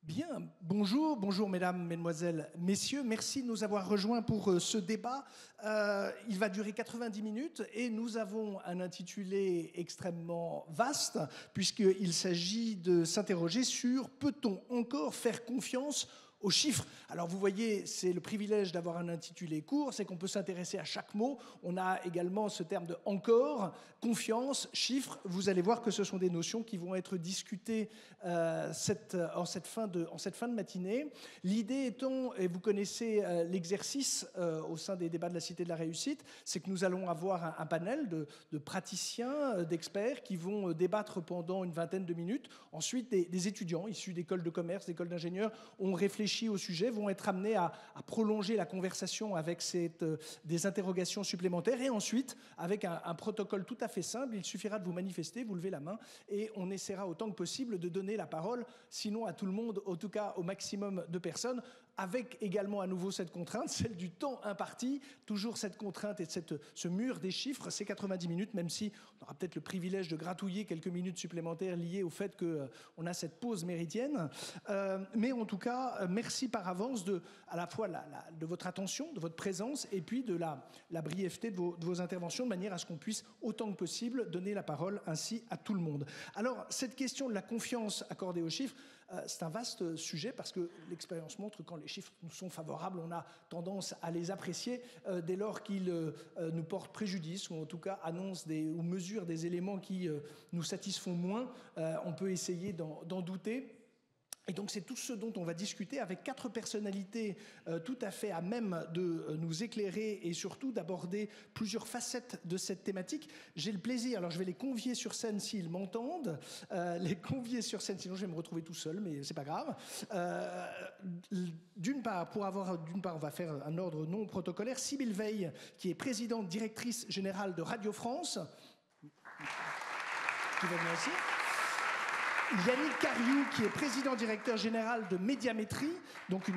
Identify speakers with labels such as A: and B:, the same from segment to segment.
A: Bien, bonjour mesdames, mesdemoiselles, messieurs, merci de nous avoir rejoints pour ce débat. Il va durer 90 minutes et nous avons un intitulé extrêmement vaste puisqu'il s'agit de s'interroger sur peut-on encore faire confiance aux chiffres. Alors vous voyez, c'est le privilège d'avoir un intitulé court, c'est qu'on peut s'intéresser à chaque mot. On a également ce terme de encore, confiance, chiffres. Vous allez voir que ce sont des notions qui vont être discutées en cette fin de matinée. L'idée étant, et vous connaissez l'exercice au sein des débats de la Cité de la Réussite, c'est que nous allons avoir un panel de praticiens, d'experts qui vont débattre pendant une vingtaine de minutes. Ensuite, des étudiants issus d'écoles de commerce, d'écoles d'ingénieurs ont réfléchi au sujet, vont être amenés à prolonger la conversation avec des interrogations supplémentaires. Et ensuite, avec un protocole tout à fait simple, il suffira de vous manifester, vous levez la main, et on essaiera autant que possible de donner la parole, sinon à tout le monde, en tout cas au maximum de personnes, avec également à nouveau cette contrainte, celle du temps imparti, toujours cette contrainte et ce mur des chiffres, c'est 90 minutes, même si on aura peut-être le privilège de gratouiller quelques minutes supplémentaires liées au fait qu'on a cette pause méridienne. Mais en tout cas, merci par avance à la fois de votre attention, de votre présence, et puis de la brièveté de vos interventions, de manière à ce qu'on puisse autant que possible donner la parole ainsi à tout le monde. Alors, cette question de la confiance accordée aux chiffres, c'est un vaste sujet parce que l'expérience montre que quand les chiffres nous sont favorables, on a tendance à les apprécier dès lors qu'ils nous portent préjudice ou en tout cas annoncent ou mesurent des éléments qui nous satisfont moins. On peut essayer d'en douter. Et donc c'est tout ce dont on va discuter avec 4 personnalités tout à fait à même de nous éclairer et surtout d'aborder plusieurs facettes de cette thématique. J'ai le plaisir, alors je vais les convier sur scène s'ils m'entendent, les convier sur scène, sinon je vais me retrouver tout seul, mais c'est pas grave. D'une part, on va faire un ordre non protocolaire. Sybille Veil, qui est présidente directrice générale de Radio France, qui va venir ici. Yannick Cariou, qui est président directeur général de Médiamétrie, donc une...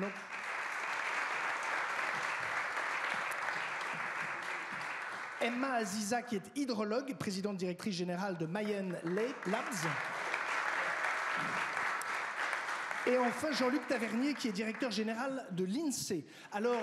A: Emma Aziza, qui est hydrologue, présidente directrice générale de Mayenne Labs. Et enfin, Jean-Luc Tavernier, qui est directeur général de l'INSEE. Alors...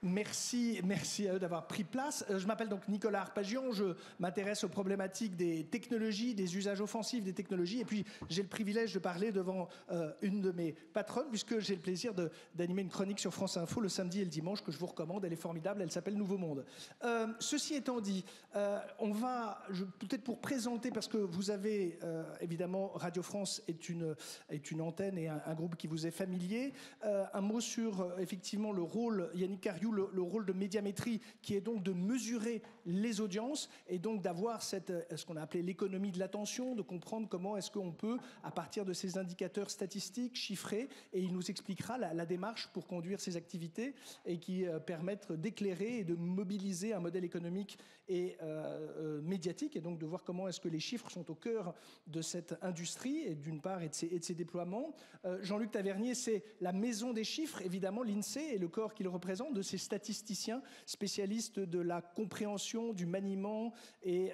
A: Merci à eux d'avoir pris place. Je m'appelle donc Nicolas Arpagian, je m'intéresse aux problématiques des technologies, des usages offensifs des technologies, et puis j'ai le privilège de parler devant une de mes patronnes, puisque j'ai le plaisir d'animer une chronique sur France Info le samedi et le dimanche que je vous recommande, elle est formidable, elle s'appelle Nouveau Monde. Ceci étant dit, on va, peut-être pour présenter, parce que vous avez évidemment Radio France est une antenne et un groupe qui vous est familier, un mot sur effectivement le rôle, Yannick Cariou, le rôle de Médiamétrie, qui est donc de mesurer les audiences et donc d'avoir ce qu'on a appelé l'économie de l'attention, de comprendre comment est-ce qu'on peut, à partir de ces indicateurs statistiques, chiffrés, et il nous expliquera la démarche pour conduire ces activités et qui permettent d'éclairer et de mobiliser un modèle économique et médiatique, et donc de voir comment est-ce que les chiffres sont au cœur de cette industrie, et d'une part, et de ses déploiements. Jean-Luc Tavernier, c'est la maison des chiffres, évidemment, l'INSEE et le corps qu'il représente, de ces statisticiens spécialistes de la compréhension, du maniement, et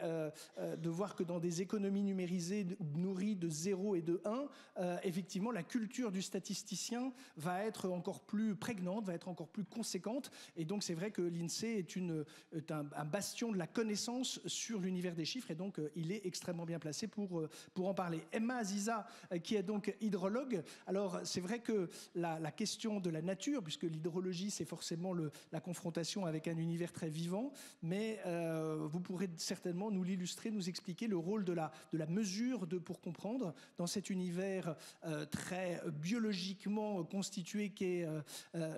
A: de voir que dans des économies numérisées nourries de 0 et de 1, effectivement, la culture du statisticien va être encore plus prégnante, va être encore plus conséquente. Et donc, c'est vrai que l'INSEE est un bastion de la connaissance sur l'univers des chiffres, et donc il est extrêmement bien placé pour en parler. Emma Aziza, qui est donc hydrologue. Alors, c'est vrai que la question de la nature, puisque l'hydrologie, c'est forcément la confrontation avec un univers très vivant, mais vous pourrez certainement nous l'illustrer, nous expliquer le rôle de la mesure pour comprendre dans cet univers très biologiquement constitué qu'est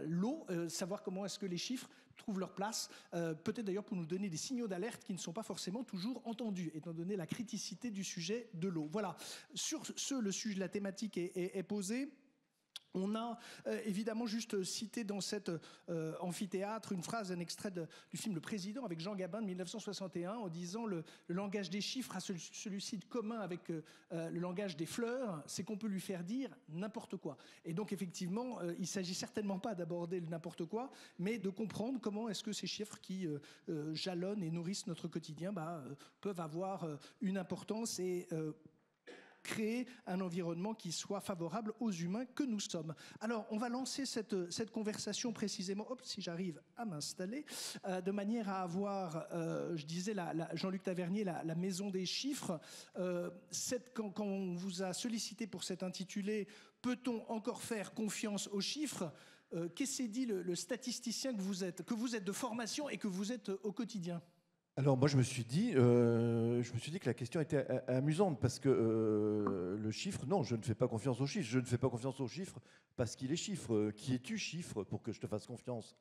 A: l'eau, savoir comment est-ce que les chiffres trouvent leur place, peut-être d'ailleurs pour nous donner des signaux d'alerte qui ne sont pas forcément toujours entendus, étant donné la criticité du sujet de l'eau. Voilà, sur ce, le sujet, la thématique est posée. On a évidemment juste cité dans cet amphithéâtre une phrase, un extrait du film Le Président avec Jean Gabin de 1961 en disant le langage des chiffres a celui-ci de commun avec le langage des fleurs, c'est qu'on peut lui faire dire n'importe quoi. Et donc effectivement, il ne s'agit certainement pas d'aborder le n'importe quoi, mais de comprendre comment est-ce que ces chiffres qui jalonnent et nourrissent notre quotidien peuvent avoir une importance et créer un environnement qui soit favorable aux humains que nous sommes. Alors, on va lancer cette conversation précisément, si j'arrive à m'installer, de manière à avoir, je disais, Jean-Luc Tavernier, la maison des chiffres. Quand on vous a sollicité pour cet intitulé « Peut-on encore faire confiance aux chiffres ?» Qu'est-ce que dit le statisticien que vous êtes de formation et que vous êtes au quotidien ?
B: Alors moi je me suis dit que la question était amusante parce que le chiffre, non, je ne fais pas confiance aux chiffres. Je ne fais pas confiance aux chiffres parce qu'il est chiffre. Qui es-tu chiffre pour que je te fasse confiance?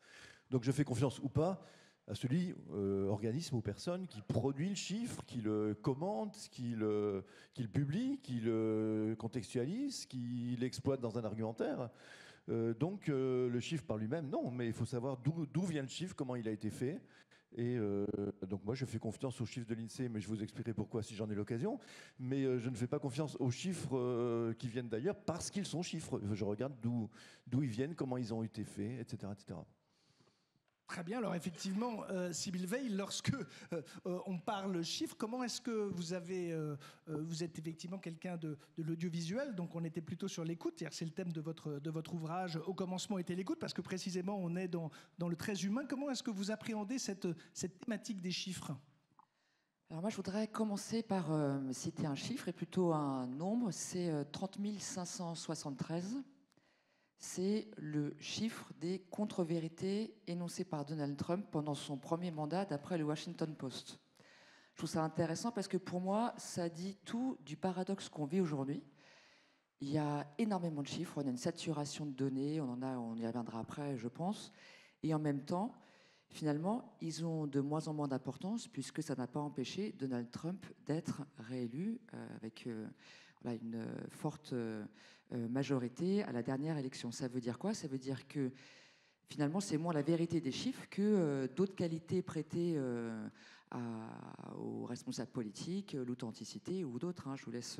B: Donc je fais confiance ou pas à celui, organisme ou personne qui produit le chiffre, qui le commente, qui le publie, qui le contextualise, qui l'exploite dans un argumentaire. Donc le chiffre par lui-même, non, mais il faut savoir d'où vient le chiffre, comment il a été fait. Et donc moi je fais confiance aux chiffres de l'INSEE, mais je vous expliquerai pourquoi si j'en ai l'occasion. Mais je ne fais pas confiance aux chiffres qui viennent d'ailleurs parce qu'ils sont chiffres. Je regarde d'où ils viennent, comment ils ont été faits, etc. etc.
A: Très bien, alors effectivement, Sybille Veil, lorsque on parle chiffres, comment est-ce que vous êtes effectivement quelqu'un de l'audiovisuel, donc on était plutôt sur l'écoute, c'est le thème de votre ouvrage, au commencement était l'écoute, parce que précisément on est dans le très humain. Comment est-ce que vous appréhendez cette thématique des chiffres ?
C: Alors moi je voudrais commencer par citer un chiffre, et plutôt un nombre, c'est 30 573. C'est le chiffre des contre-vérités énoncées par Donald Trump pendant son premier mandat d'après le Washington Post. Je trouve ça intéressant parce que pour moi, ça dit tout du paradoxe qu'on vit aujourd'hui. Il y a énormément de chiffres, on a une saturation de données, on y reviendra après, je pense. Et en même temps, finalement, ils ont de moins en moins d'importance puisque ça n'a pas empêché Donald Trump d'être réélu avec une forte majorité à la dernière élection. Ça veut dire quoi? Ça veut dire que finalement, c'est moins la vérité des chiffres que d'autres qualités prêtées aux responsables politiques, l'authenticité ou d'autres, je vous laisse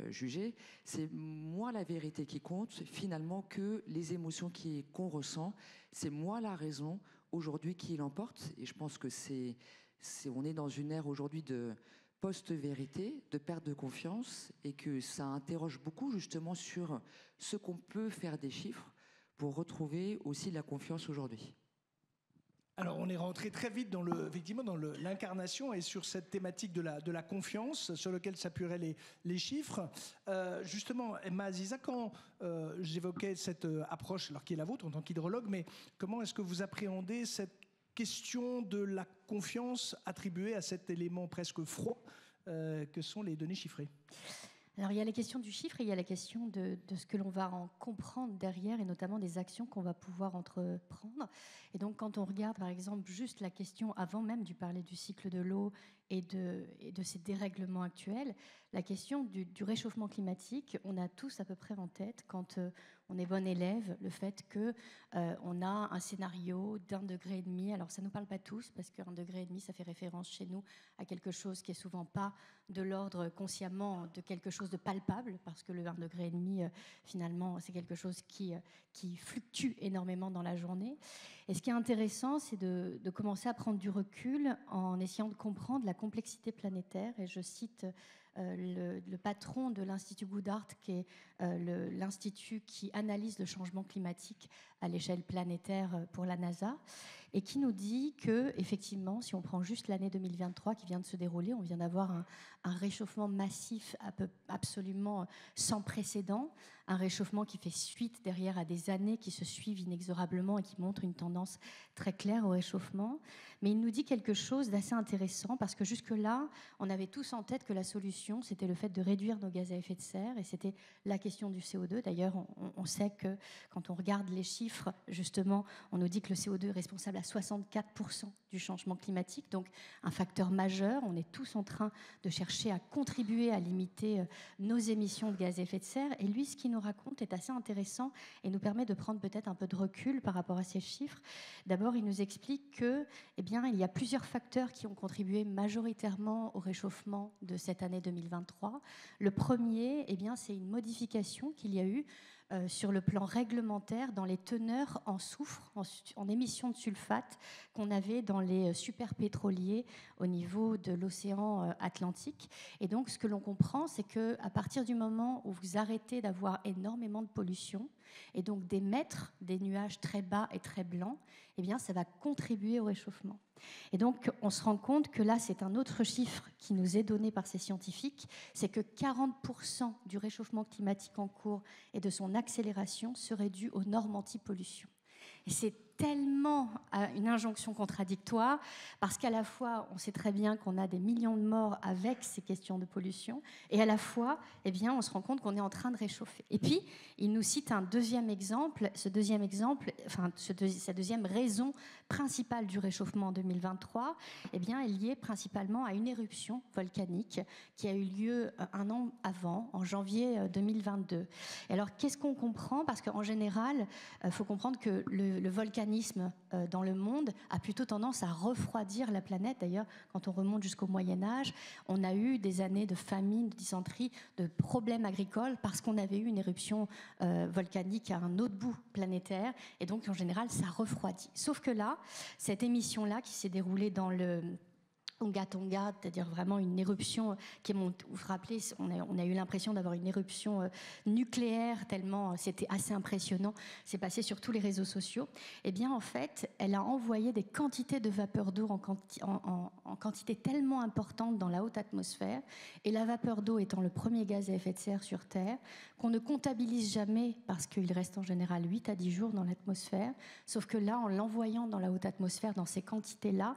C: juger. C'est moins la vérité qui compte finalement que les émotions qu'on ressent. C'est moins la raison aujourd'hui qui l'emporte. Et je pense que on est dans une ère aujourd'hui de post-vérité, de perte de confiance, et que ça interroge beaucoup justement sur ce qu'on peut faire des chiffres pour retrouver aussi la confiance aujourd'hui.
A: Alors, on est rentré très vite dans l'incarnation et sur cette thématique de la confiance sur laquelle s'appuieraient les chiffres. Justement, Emma Aziza, quand j'évoquais cette approche, alors qui est la vôtre en tant qu'hydrologue, mais comment est-ce que vous appréhendez cette question de la confiance attribuée à cet élément presque froid que sont les données chiffrées?
D: Alors, il y a la question du chiffre et il y a la question de ce que l'on va en comprendre derrière et notamment des actions qu'on va pouvoir entreprendre. Et donc, quand on regarde, par exemple, juste la question, avant même de parler du cycle de l'eau et de ces dérèglements actuels, la question du réchauffement climatique, on a tous à peu près en tête, quand on est bon élève, le fait qu'on a un scénario d'1,5 degré. Alors, ça ne nous parle pas tous, parce que 1,5 degré, ça fait référence chez nous à quelque chose qui est souvent pas de l'ordre consciemment de quelque chose de palpable, parce que le 1,5 degré, finalement, c'est quelque chose qui fluctue énormément dans la journée. Et ce qui est intéressant, c'est de commencer à prendre du recul en essayant de comprendre la complexité planétaire. Et je cite le patron de l'Institut Goddard, qui est l'institut qui analyse le changement climatique à l'échelle planétaire pour la NASA, et qui nous dit que, effectivement, si on prend juste l'année 2023 qui vient de se dérouler, on vient d'avoir un réchauffement massif absolument sans précédent, un réchauffement qui fait suite derrière à des années qui se suivent inexorablement et qui montrent une tendance très claire au réchauffement. Mais il nous dit quelque chose d'assez intéressant parce que jusque-là, on avait tous en tête que la solution, c'était le fait de réduire nos gaz à effet de serre et c'était la question du CO2. D'ailleurs, on sait que quand on regarde les chiffres, justement, on nous dit que le CO2 est responsable à 64% du changement climatique, donc un facteur majeur. On est tous en train de chercher à contribuer à limiter nos émissions de gaz à effet de serre. Et lui, ce qu'il nous raconte est assez intéressant et nous permet de prendre peut-être un peu de recul par rapport à ces chiffres. D'abord, il nous explique que, il y a plusieurs facteurs qui ont contribué majoritairement au réchauffement de cette année 2023. Le premier, c'est une modification qu'il y a eu sur le plan réglementaire dans les teneurs en soufre, en émissions de sulfate qu'on avait dans les superpétroliers au niveau de l'océan Atlantique. Et donc, ce que l'on comprend, c'est qu'à partir du moment où vous arrêtez d'avoir énormément de pollution et donc d'émettre des nuages très bas et très blancs, ça va contribuer au réchauffement. Et donc, on se rend compte que là, c'est un autre chiffre qui nous est donné par ces scientifiques, c'est que 40% du réchauffement climatique en cours et de son accélération serait dû aux normes anti-pollution. Et c'est tellement une injonction contradictoire, parce qu'à la fois, on sait très bien qu'on a des millions de morts avec ces questions de pollution, et à la fois, on se rend compte qu'on est en train de réchauffer. Et puis, il nous cite un deuxième exemple, cette deuxième raison principale du réchauffement en 2023, est liée principalement à une éruption volcanique qui a eu lieu un an avant, en janvier 2022. Et alors, qu'est-ce qu'on comprend ? Parce qu'en général, il faut comprendre que le volcanisme dans le monde a plutôt tendance à refroidir la planète. D'ailleurs, quand on remonte jusqu'au Moyen-Âge, on a eu des années de famine, de dysenterie, de problèmes agricoles parce qu'on avait eu une éruption volcanique à un autre bout planétaire. Et donc, en général, ça refroidit. Sauf que là, cette émission-là qui s'est déroulée dans le Tonga, c'est-à-dire vraiment une éruption qui est montée. Vous vous rappelez, on a eu l'impression d'avoir une éruption nucléaire, tellement c'était assez impressionnant. C'est passé sur tous les réseaux sociaux. En fait, elle a envoyé des quantités de vapeur d'eau en quantité tellement importante dans la haute atmosphère, et la vapeur d'eau étant le premier gaz à effet de serre sur Terre, qu'on ne comptabilise jamais parce qu'il reste en général 8 à 10 jours dans l'atmosphère. Sauf que là, en l'envoyant dans la haute atmosphère, dans ces quantités-là,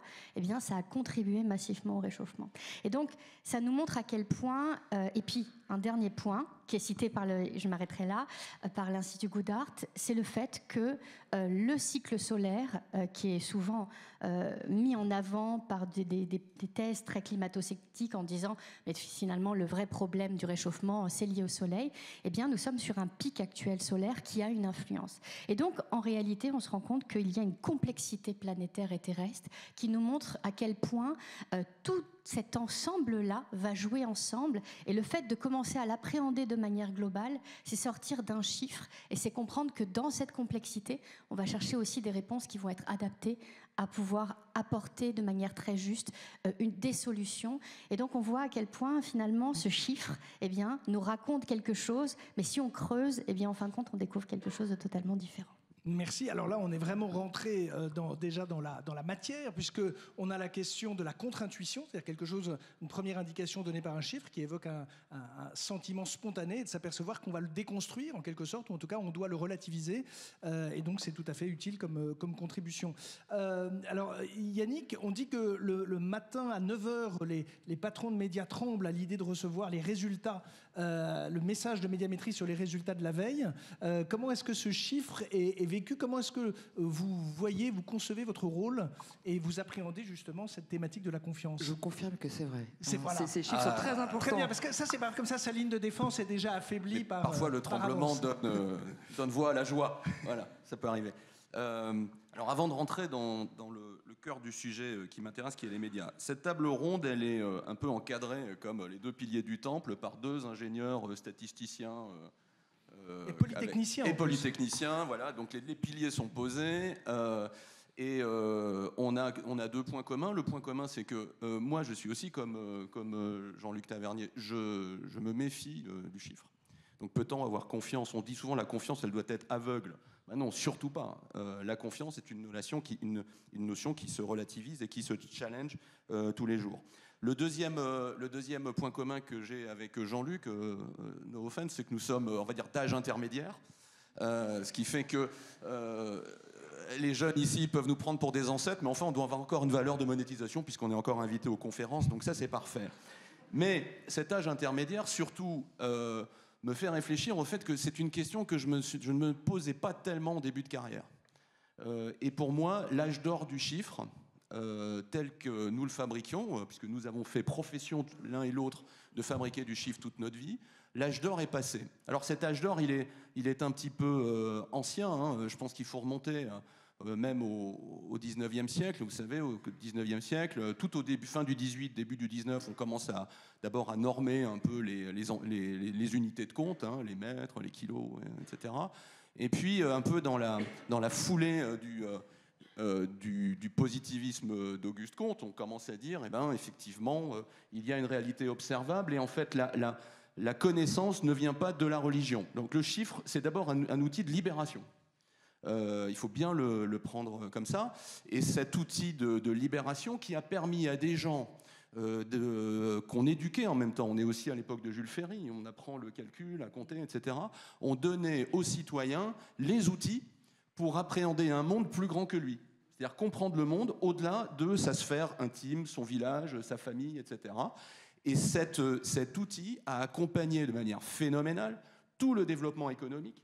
D: ça a contribué massivement au réchauffement. Et donc, ça nous montre à quel point, et puis un dernier point, qui est cité je m'arrêterai là, par l'Institut Goodhart, c'est le fait que le cycle solaire, qui est souvent mis en avant par des thèses très climato-sceptiques en disant, mais finalement, le vrai problème du réchauffement, c'est lié au soleil, nous sommes sur un pic actuel solaire qui a une influence. Et donc, en réalité, on se rend compte qu'il y a une complexité planétaire et terrestre qui nous montre à quel point tout cet ensemble-là va jouer ensemble, et le fait de commencer à l'appréhender de manière globale, c'est sortir d'un chiffre et c'est comprendre que dans cette complexité, on va chercher aussi des réponses qui vont être adaptées à pouvoir apporter de manière très juste des solutions. Et donc on voit à quel point finalement ce chiffre nous raconte quelque chose, mais si on creuse, en fin de compte on découvre quelque chose de totalement différent.
A: Merci. Alors là, on est vraiment rentré déjà dans la matière, puisqu'on a la question de la contre-intuition, c'est-à-dire une première indication donnée par un chiffre qui évoque un sentiment spontané, et de s'apercevoir qu'on va le déconstruire en quelque sorte, ou en tout cas on doit le relativiser, et donc c'est tout à fait utile comme contribution. Alors Yannick, on dit que le matin à 9h, les patrons de médias tremblent à l'idée de recevoir les résultats, le message de médiamétrie sur les résultats de la veille. Comment est-ce que ce chiffre est vécu? Comment est-ce que vous concevez votre rôle et vous appréhendez justement cette thématique de la confiance?
C: Je confirme que c'est vrai.
A: Voilà.
C: Ces chiffres sont très importants.
A: Très bien, parce que ça, c'est pas comme ça, sa ligne de défense est déjà affaiblie par.
E: Parfois, le tremblement donne voix à la joie. Voilà, ça peut arriver. Alors, avant de rentrer dans le cœur du sujet qui m'intéresse, qui est les médias, cette table ronde, elle est un peu encadrée, comme les deux piliers du temple, par deux ingénieurs statisticiens.
A: Et polytechniciens.
E: Voilà. Donc les piliers sont posés. On a deux points communs. Le point commun, c'est que moi, je suis aussi comme Jean-Luc Tavernier. Je me méfie du chiffre. Donc peut-on avoir confiance? On dit souvent la confiance, elle doit être aveugle. Ben non, surtout pas. La confiance est une notion qui se relativise et qui se challenge tous les jours. Le deuxième point commun que j'ai avec Jean-Luc, no offense, c'est que nous sommes, on va dire, d'âge intermédiaire. Ce qui fait que les jeunes ici peuvent nous prendre pour des ancêtres, mais enfin, on doit avoir encore une valeur de monétisation puisqu'on est encore invité aux conférences, donc ça, c'est parfait. Mais cet âge intermédiaire, surtout, me fait réfléchir au fait que c'est une question que je ne me posais pas tellement au début de carrière. Et pour moi, l'âge d'or du chiffre, tel que nous le fabriquions, puisque nous avons fait profession l'un et l'autre de fabriquer du chiffre toute notre vie, l'âge d'or est passé. Alors cet âge d'or, il est un petit peu ancien, hein. Je pense qu'il faut remonter même au 19e siècle. Vous savez, au 19e siècle, tout au début, fin du 18, début du 19, on commence d'abord à normer un peu les unités de compte, hein, les mètres, les kilos, etc. Et puis, un peu dans la foulée du positivisme d'Auguste Comte, on commence à dire, eh ben, effectivement, il y a une réalité observable, et en fait, la connaissance ne vient pas de la religion. Donc le chiffre, c'est d'abord un outil de libération. Il faut bien le prendre comme ça. Et cet outil de libération qui a permis à des gens qu'on éduquait en même temps, on est aussi à l'époque de Jules Ferry, on apprend le calcul, à compter, etc. On donnait aux citoyens les outils pour appréhender un monde plus grand que lui. C'est-à-dire comprendre le monde au-delà de sa sphère intime, son village, sa famille, etc. Et cet outil a accompagné de manière phénoménale tout le développement économique,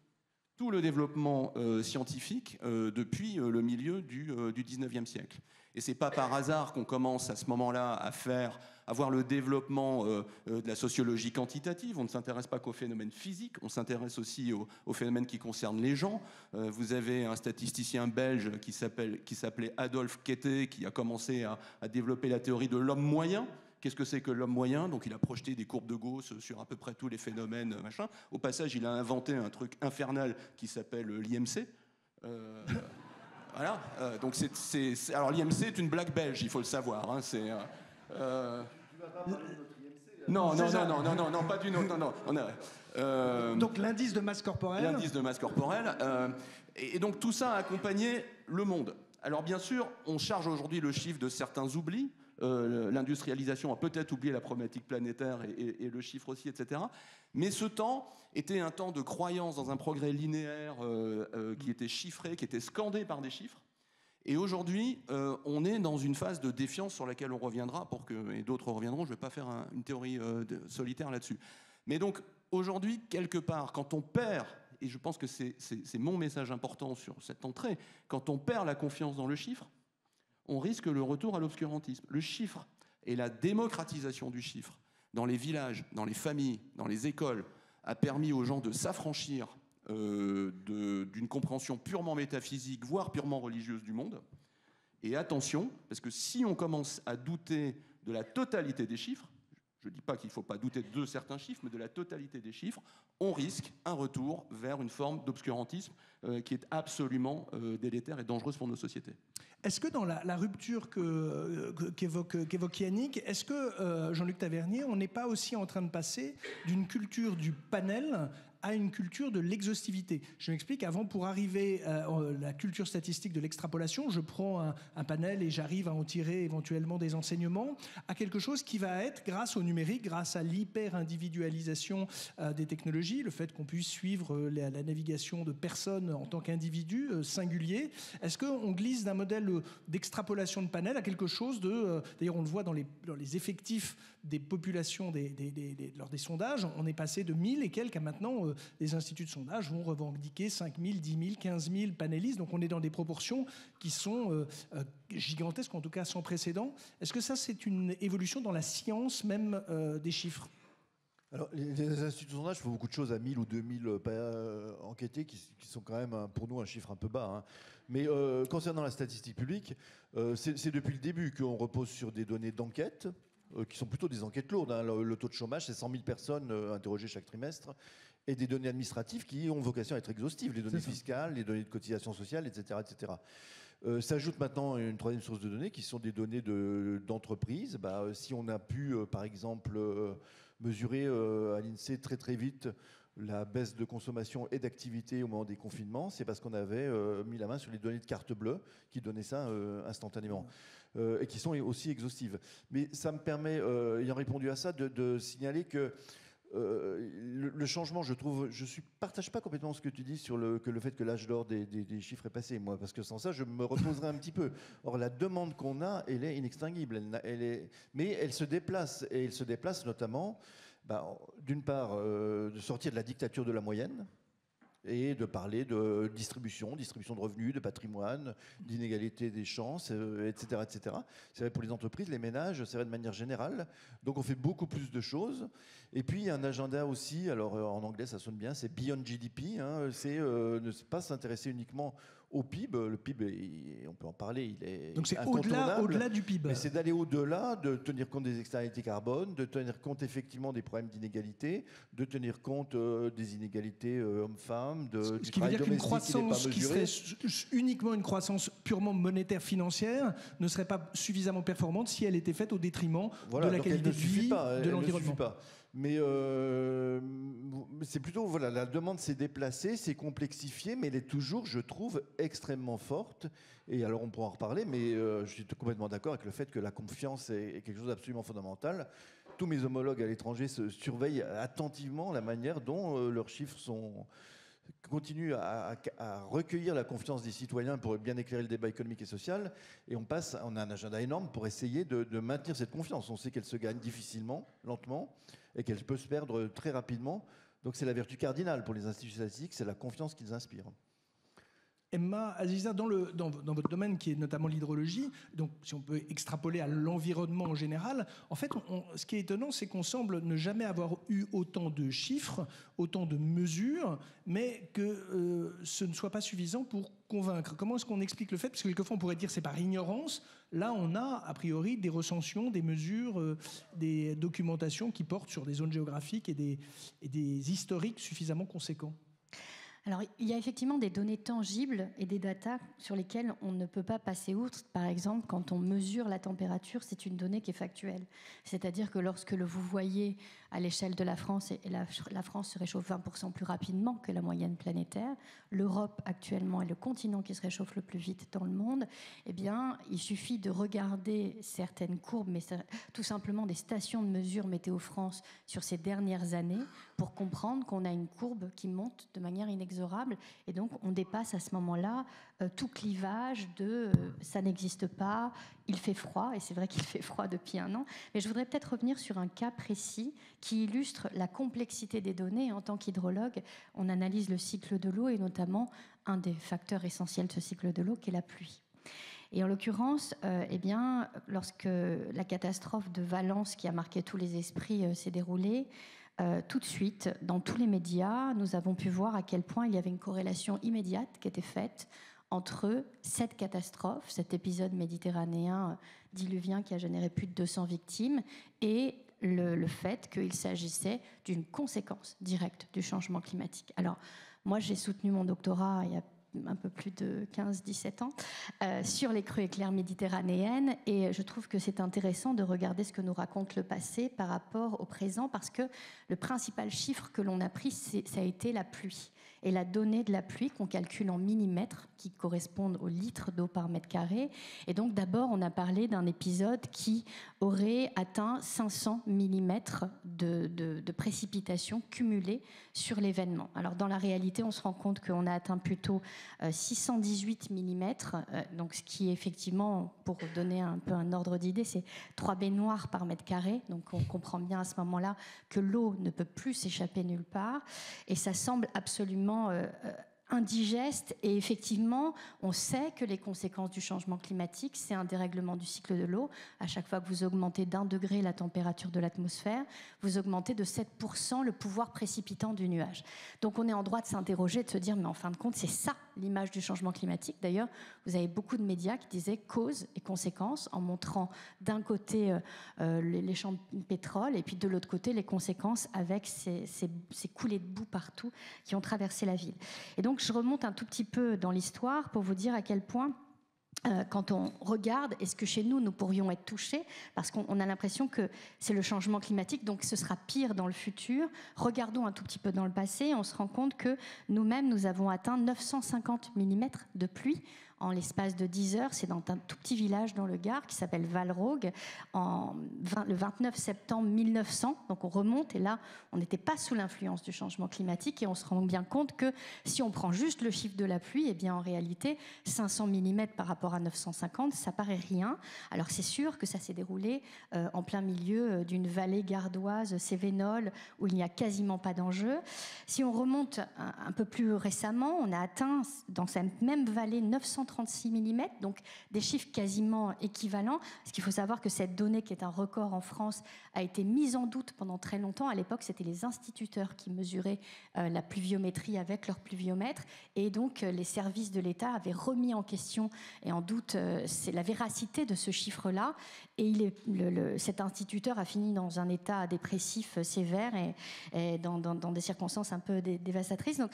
E: tout le développement scientifique depuis le milieu du 19e siècle. Et c'est pas par hasard qu'on commence à ce moment-là à voir le développement de la sociologie quantitative. On ne s'intéresse pas qu'aux phénomènes physiques, on s'intéresse aussi aux phénomènes qui concernent les gens. Vous avez un statisticien belge qui s'appelait Adolphe Quété, qui a commencé à développer la théorie de l'homme moyen. Qu'est-ce que c'est que l'homme moyen? Donc il a projeté des courbes de Gauss sur à peu près tous les phénomènes, machin. Au passage, il a inventé un truc infernal qui s'appelle l'IMC. Voilà. Donc alors l'IMC est une blague belge, il faut le savoir. Hein, Non, pas du nôtre. Non.
A: Donc l'indice de masse corporelle.
E: L'indice de masse corporelle. Et donc tout ça a accompagné le monde. Alors bien sûr, on charge aujourd'hui le chiffre de certains oublis. L'industrialisation a peut-être oublié la problématique planétaire et le chiffre aussi, etc. Mais ce temps était un temps de croyance dans un progrès linéaire qui était chiffré, qui était scandé par des chiffres. Et aujourd'hui, on est dans une phase de défiance sur laquelle on reviendra, et d'autres reviendront. Je ne vais pas faire une théorie solitaire là-dessus. Mais donc, aujourd'hui, quelque part, quand on perd, et je pense que c'est mon message important sur cette entrée, quand on perd la confiance dans le chiffre, on risque le retour à l'obscurantisme. Le chiffre et la démocratisation du chiffre dans les villages, dans les familles, dans les écoles, a permis aux gens de s'affranchir d'une compréhension purement métaphysique, voire purement religieuse du monde. Et attention, parce que si on commence à douter de la totalité des chiffres, je ne dis pas qu'il ne faut pas douter de certains chiffres, mais de la totalité des chiffres, on risque un retour vers une forme d'obscurantisme qui est absolument délétère et dangereuse pour nos sociétés.
A: Est-ce que dans la rupture qu'évoque Yannick, est-ce que, Jean-Luc Tavernier, on n'est pas aussi en train de passer d'une culture du panel à une culture de l'exhaustivité? Je m'explique, avant, pour arriver à la culture statistique de l'extrapolation, je prends un panel et j'arrive à en tirer éventuellement des enseignements, à quelque chose qui va être, grâce au numérique, grâce à l'hyper-individualisation des technologies, le fait qu'on puisse suivre la navigation de personnes en tant qu'individus singuliers. Est-ce qu'on glisse d'un modèle d'extrapolation de panel à quelque chose de... D'ailleurs, on le voit dans les effectifs des populations lors des sondages, on est passé de 1000 et quelques à maintenant, les instituts de sondage vont revendiquer 5000, 10 000, 15 000 panélistes. Donc on est dans des proportions qui sont gigantesques, en tout cas sans précédent. Est-ce que ça, c'est une évolution dans la science même des chiffres?
B: Alors, les instituts de sondage font beaucoup de choses à 1000 ou 2000 enquêtés qui sont quand même, pour nous, un chiffre un peu bas. Hein. Mais concernant la statistique publique, c'est depuis le début qu'on repose sur des données d'enquête, qui sont plutôt des enquêtes lourdes. Hein. Le taux de chômage, c'est 100 000 personnes interrogées chaque trimestre, et des données administratives qui ont vocation à être exhaustives, les données fiscales, les données de cotisation sociale, etc. etc. S'ajoute maintenant une troisième source de données, qui sont des données d'entreprises. Si on a pu, par exemple, mesurer à l'INSEE très très vite la baisse de consommation et d'activité au moment des confinements, c'est parce qu'on avait mis la main sur les données de carte bleue qui donnaient ça instantanément et qui sont aussi exhaustives. Mais ça me permet, ayant répondu à ça, de signaler que le changement, je trouve, partage pas complètement ce que tu dis sur le fait que l'âge d'or des chiffres est passé, moi, parce que sans ça, je me reposerais un petit peu. Or, la demande qu'on a, elle est inextinguible, mais elle se déplace, et elle se déplace notamment, d'une part, de sortir de la dictature de la moyenne, et de parler de distribution de revenus, de patrimoine, d'inégalité des chances, etc., etc. C'est vrai pour les entreprises, les ménages, c'est vrai de manière générale. Donc on fait beaucoup plus de choses. Et puis il y a un agenda aussi, alors en anglais ça sonne bien, c'est Beyond GDP, c'est ne pas s'intéresser uniquement au PIB. Le PIB, on peut en parler, il est
A: donc c'est
B: incontournable.
A: au-delà du PIB.
B: Mais c'est d'aller au-delà, de tenir compte des externalités carbone, de tenir compte effectivement des problèmes d'inégalité, de tenir compte des inégalités hommes-femmes,
A: ce qui veut dire qu'une croissance qui serait uniquement une croissance purement monétaire financière ne serait pas suffisamment performante si elle était faite au détriment de la qualité de vie, de l'environnement.
B: Mais c'est plutôt, voilà, la demande s'est déplacée, s'est complexifiée, mais elle est toujours, je trouve, extrêmement forte. Et alors, on pourra en reparler, mais je suis complètement d'accord avec le fait que la confiance est quelque chose d'absolument fondamental. Tous mes homologues à l'étranger surveillent attentivement la manière dont leurs chiffres continuent à recueillir la confiance des citoyens pour bien éclairer le débat économique et social. Et on a un agenda énorme pour essayer de maintenir cette confiance. On sait qu'elle se gagne difficilement, lentement, et qu'elle peut se perdre très rapidement. Donc c'est la vertu cardinale pour les instituts statistiques, c'est la confiance qu'ils inspirent.
A: Emma, Aziza, dans votre domaine qui est notamment l'hydrologie, donc si on peut extrapoler à l'environnement en général, en fait, ce qui est étonnant, c'est qu'on semble ne jamais avoir eu autant de chiffres, autant de mesures, mais que ce ne soit pas suffisant pour convaincre. Comment est-ce qu'on explique le fait? Parce que quelquefois, on pourrait dire que c'est par ignorance. Là, on a, a priori, des recensions, des mesures, des documentations qui portent sur des zones géographiques et des historiques suffisamment conséquents.
D: Alors, il y a effectivement des données tangibles et des datas sur lesquelles on ne peut pas passer outre. Par exemple, quand on mesure la température, c'est une donnée qui est factuelle. C'est-à-dire que lorsque vous voyez à l'échelle de la France, et la France se réchauffe 20% plus rapidement que la moyenne planétaire, l'Europe actuellement est le continent qui se réchauffe le plus vite dans le monde, eh bien, il suffit de regarder certaines courbes, mais tout simplement des stations de mesure Météo France sur ces dernières années pour comprendre qu'on a une courbe qui monte de manière inexorable, et donc on dépasse à ce moment-là tout clivage de ça n'existe pas, il fait froid, et c'est vrai qu'il fait froid depuis un an, mais je voudrais peut-être revenir sur un cas précis qui illustre la complexité des données. En tant qu'hydrologue, on analyse le cycle de l'eau, et notamment un des facteurs essentiels de ce cycle de l'eau qui est la pluie. Et en l'occurrence, eh bien, lorsque la catastrophe de Valence qui a marqué tous les esprits s'est déroulée, tout de suite, dans tous les médias, nous avons pu voir à quel point il y avait une corrélation immédiate qui était faite entre cette catastrophe, cet épisode méditerranéen diluvien qui a généré plus de 200 victimes, et le fait qu'il s'agissait d'une conséquence directe du changement climatique. Alors, moi, j'ai soutenu mon doctorat il y a un peu plus de 15-17 ans, sur les crues éclaires méditerranéennes, et je trouve que c'est intéressant de regarder ce que nous raconte le passé par rapport au présent, parce que le principal chiffre que l'on a pris, ça a été la pluie. Et la donnée de la pluie qu'on calcule en millimètres, qui correspondent aux litres d'eau par mètre carré. Et donc d'abord, on a parlé d'un épisode qui aurait atteint 500 millimètres de précipitations cumulées sur l'événement. Alors dans la réalité, on se rend compte qu'on a atteint plutôt 618 millimètres, donc ce qui est effectivement, pour donner un peu un ordre d'idée, c'est 3 baignoires par mètre carré. Donc on comprend bien à ce moment-là que l'eau ne peut plus s'échapper nulle part. Et ça semble absolument indigeste, et effectivement on sait que les conséquences du changement climatique, c'est un dérèglement du cycle de l'eau. À chaque fois que vous augmentez d'1 degré la température de l'atmosphère, vous augmentez de 7% le pouvoir précipitant du nuage. Donc on est en droit de s'interroger, de se dire mais en fin de compte c'est ça l'image du changement climatique. D'ailleurs vous avez beaucoup de médias qui disaient cause et conséquences, en montrant d'un côté les champs de pétrole, et puis de l'autre côté les conséquences avec ces coulées de boue partout qui ont traversé la ville. Et donc je remonte un tout petit peu dans l'histoire pour vous dire à quel point quand on regarde, est-ce que chez nous, nous pourrions être touchés? Parce qu'on a l'impression que c'est le changement climatique, donc ce sera pire dans le futur. Regardons un tout petit peu dans le passé, on se rend compte que nous-mêmes, nous avons atteint 950 mm de pluie en l'espace de 10 heures. C'est dans un tout petit village dans le Gard qui s'appelle Valrogue, le 29 septembre 1900. Donc on remonte et là, on n'était pas sous l'influence du changement climatique et on se rend bien compte que si on prend juste le chiffre de la pluie, eh bien en réalité, 500 mm par rapport à 950, ça paraît rien. Alors c'est sûr que ça s'est déroulé en plein milieu d'une vallée gardoise, Cévenol, où il n'y a quasiment pas d'enjeu. Si on remonte un peu plus récemment, on a atteint dans cette même vallée 936 mm, donc des chiffres quasiment équivalents. Parce qu'il faut savoir que cette donnée, qui est un record en France, a été mise en doute pendant très longtemps. À l'époque, c'était les instituteurs qui mesuraient la pluviométrie avec leur pluviomètre. Et donc, les services de l'État avaient remis en question et en doute c'est la véracité de ce chiffre-là. Et cet instituteur a fini dans un état dépressif sévère et dans des circonstances un peu dévastatrices. Donc,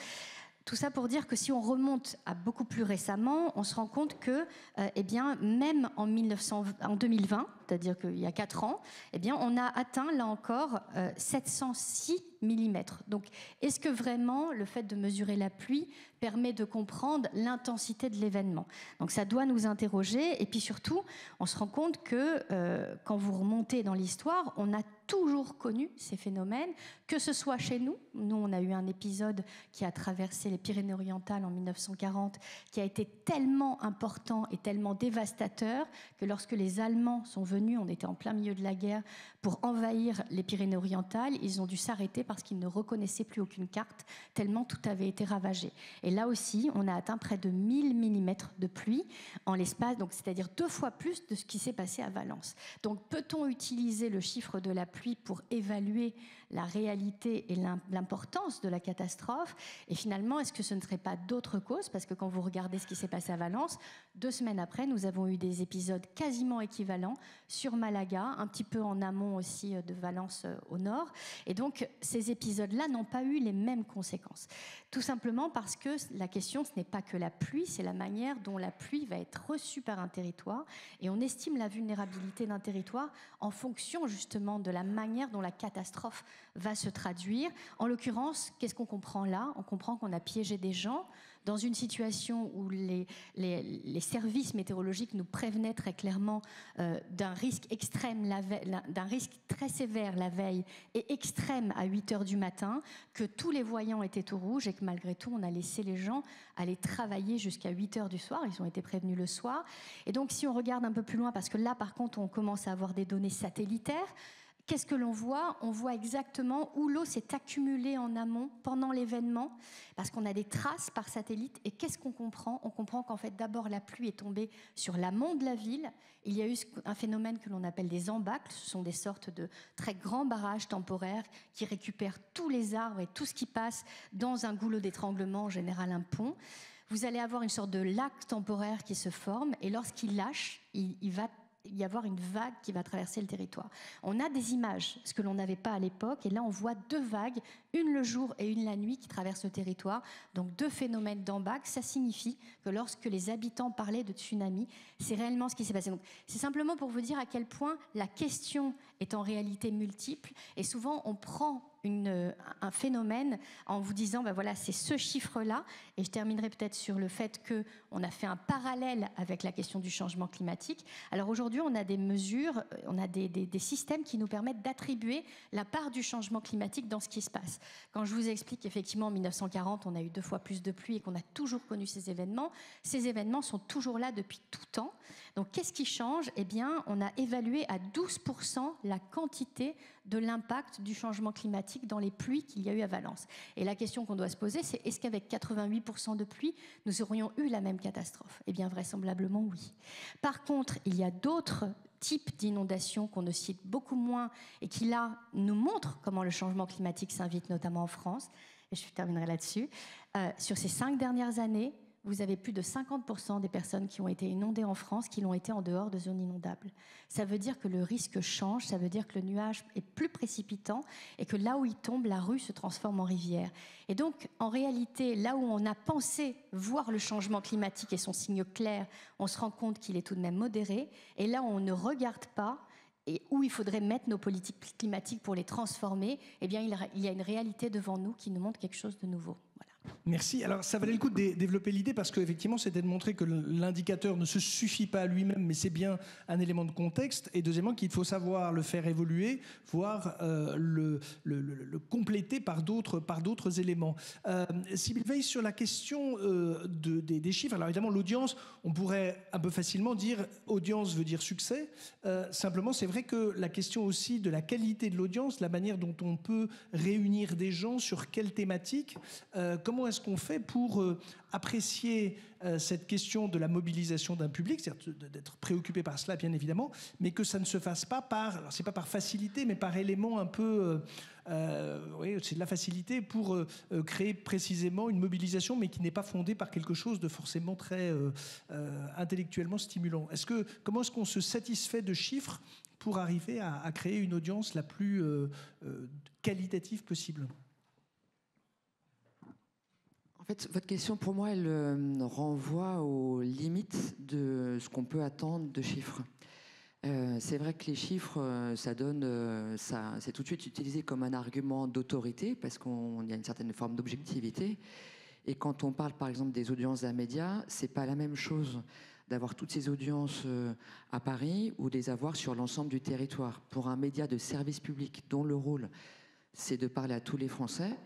D: tout ça pour dire que si on remonte à beaucoup plus récemment, on se rend compte que, eh bien, même en 2020, c'est-à-dire qu'il y a 4 ans, eh bien, on a atteint, là encore, 706 mm. Donc, est-ce que vraiment le fait de mesurer la pluie permet de comprendre l'intensité de l'événement? Donc, ça doit nous interroger. Et puis surtout, on se rend compte que quand vous remontez dans l'histoire, on a toujours connu ces phénomènes, que ce soit chez nous. Nous, on a eu un épisode qui a traversé les Pyrénées-Orientales en 1940, qui a été tellement important et tellement dévastateur que lorsque les Allemands sont venus, on était en plein milieu de la guerre, pour envahir les Pyrénées-Orientales, ils ont dû s'arrêter parce qu'ils ne reconnaissaient plus aucune carte, tellement tout avait été ravagé. Et là aussi, on a atteint près de 1000 mm de pluie en l'espace, donc c'est-à-dire 2 fois plus de ce qui s'est passé à Valence. Donc peut-on utiliser le chiffre de la pluie pour évaluer la réalité et l'importance de la catastrophe? Et finalement, est-ce que ce ne serait pas d'autres causes? Parce que quand vous regardez ce qui s'est passé à Valence, 2 semaines après, nous avons eu des épisodes quasiment équivalents sur Malaga, un petit peu en amont aussi de Valence au nord. Et donc, ces épisodes-là n'ont pas eu les mêmes conséquences. Tout simplement parce que la question, ce n'est pas que la pluie, c'est la manière dont la pluie va être reçue par un territoire. Et on estime la vulnérabilité d'un territoire en fonction justement de la manière dont la catastrophe va se traduire. En l'occurrence, qu'est-ce qu'on comprend là? On comprend qu'on a piégé des gens dans une situation où les services météorologiques nous prévenaient très clairement d'un risque extrême, d'un risque très sévère la veille et extrême à 8 heures du matin, que tous les voyants étaient au rouge et que malgré tout, on a laissé les gens aller travailler jusqu'à 8 heures du soir. Ils ont été prévenus le soir. Et donc, si on regarde un peu plus loin, parce que là, par contre, on commence à avoir des données satellitaires, qu'est-ce que l'on voit? On voit exactement où l'eau s'est accumulée en amont pendant l'événement, parce qu'on a des traces par satellite. Et qu'est-ce qu'on comprend? On comprend qu'en fait, d'abord, la pluie est tombée sur l'amont de la ville. Il y a eu un phénomène que l'on appelle des embâcles. Ce sont des sortes de très grands barrages temporaires qui récupèrent tous les arbres et tout ce qui passe dans un goulot d'étranglement, en général un pont. Vous allez avoir une sorte de lac temporaire qui se forme, et lorsqu'il lâche, il va y avoir une vague qui va traverser le territoire. On a des images, ce que l'on n'avait pas à l'époque, et là on voit 2 vagues, une le jour et une la nuit, qui traversent le territoire. Donc 2 phénomènes d'embâcles. Ça signifie que lorsque les habitants parlaient de tsunami, c'est réellement ce qui s'est passé. Donc c'est simplement pour vous dire à quel point la question est en réalité multiple, et souvent on prend un phénomène en vous disant ben voilà, c'est ce chiffre-là. Et je terminerai peut-être sur le fait qu'on a fait un parallèle avec la question du changement climatique. Alors aujourd'hui, on a des mesures, on a des systèmes qui nous permettent d'attribuer la part du changement climatique dans ce qui se passe. Quand je vous explique qu'effectivement en 1940, on a eu 2 fois plus de pluie et qu'on a toujours connu ces événements sont toujours là depuis tout temps. Donc qu'est-ce qui change? Eh bien, on a évalué à 12% la quantité de l'impact du changement climatique dans les pluies qu'il y a eu à Valence. Et la question qu'on doit se poser, c'est est-ce qu'avec 88% de pluie, nous aurions eu la même catastrophe? Eh bien, vraisemblablement oui. Par contre, il y a d'autres types d'inondations qu'on ne cite beaucoup moins et qui, là, nous montrent comment le changement climatique s'invite, notamment en France. Et je terminerai là-dessus. Sur ces 5 dernières années, vous avez plus de 50% des personnes qui ont été inondées en France qui l'ont été en dehors de zones inondables. Ça veut dire que le risque change, ça veut dire que le nuage est plus précipitant et que là où il tombe, la rue se transforme en rivière. Et donc, en réalité, là où on a pensé voir le changement climatique et son signe clair, on se rend compte qu'il est tout de même modéré. Et là où on ne regarde pas, et où il faudrait mettre nos politiques climatiques pour les transformer, eh bien, il y a une réalité devant nous qui nous montre quelque chose de nouveau. Voilà.
A: Merci. Alors, ça valait le coup de développer l'idée parce qu'effectivement, c'était de montrer que l'indicateur ne se suffit pas à lui-même, mais c'est bien un élément de contexte. Et deuxièmement, qu'il faut savoir le faire évoluer, voire le compléter par d'autres éléments. Sybille Weiss, sur la question des chiffres, alors évidemment, l'audience, on pourrait un peu facilement dire audience veut dire succès. Simplement, c'est vrai que la question aussi de la qualité de l'audience, la manière dont on peut réunir des gens, sur quelle thématique, comment est-ce qu'on fait pour apprécier cette question de la mobilisation d'un public, c'est-à-dire d'être préoccupé par cela, bien évidemment, mais que ça ne se fasse pas par, alors c'est pas par facilité, mais par élément un peu, oui, c'est de la facilité pour créer précisément une mobilisation, mais qui n'est pas fondée par quelque chose de forcément très intellectuellement stimulant. Comment est-ce qu'on se satisfait de chiffres pour arriver à créer une audience la plus qualitative possible ?
C: En fait, votre question, pour moi, elle renvoie aux limites de ce qu'on peut attendre de chiffres. C'est vrai que les chiffres, c'est tout de suite utilisé comme un argument d'autorité, parce qu'il y a une certaine forme d'objectivité. Et quand on parle, par exemple, des audiences d'un média, c'est pas la même chose d'avoir toutes ces audiences à Paris ou de les avoir sur l'ensemble du territoire. Pour un média de service public dont le rôle, c'est de parler à tous les Français,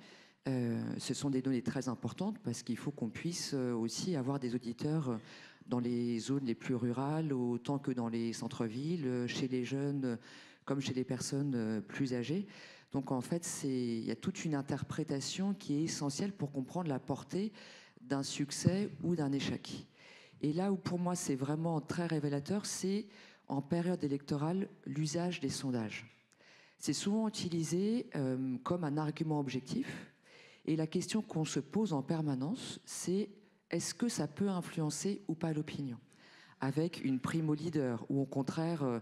C: ce sont des données très importantes parce qu'il faut qu'on puisse aussi avoir des auditeurs dans les zones les plus rurales autant que dans les centres-villes, chez les jeunes comme chez les personnes plus âgées. Donc en fait, il y a toute une interprétation qui est essentielle pour comprendre la portée d'un succès ou d'un échec. Et là où pour moi c'est vraiment très révélateur, c'est en période électorale l'usage des sondages. C'est souvent utilisé comme un argument objectif. Et la question qu'on se pose en permanence, c'est est-ce que ça peut influencer ou pas l'opinion ? Avec une prime au leader, ou au contraire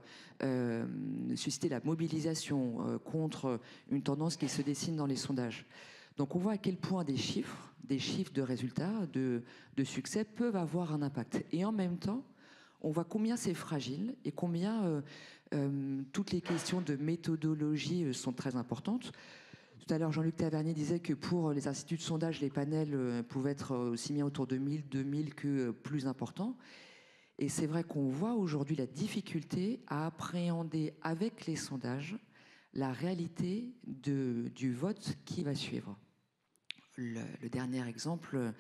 C: susciter la mobilisation contre une tendance qui se dessine dans les sondages. Donc on voit à quel point des chiffres de résultats, de succès peuvent avoir un impact. Et en même temps, on voit combien c'est fragile et combien toutes les questions de méthodologie sont très importantes. Tout à l'heure, Jean-Luc Tavernier disait que pour les instituts de sondage, les panels pouvaient être aussi bien autour de 1000, 2000 que plus importants. Et c'est vrai qu'on voit aujourd'hui la difficulté à appréhender avec les sondages la réalité du vote qui va suivre. Le dernier exemple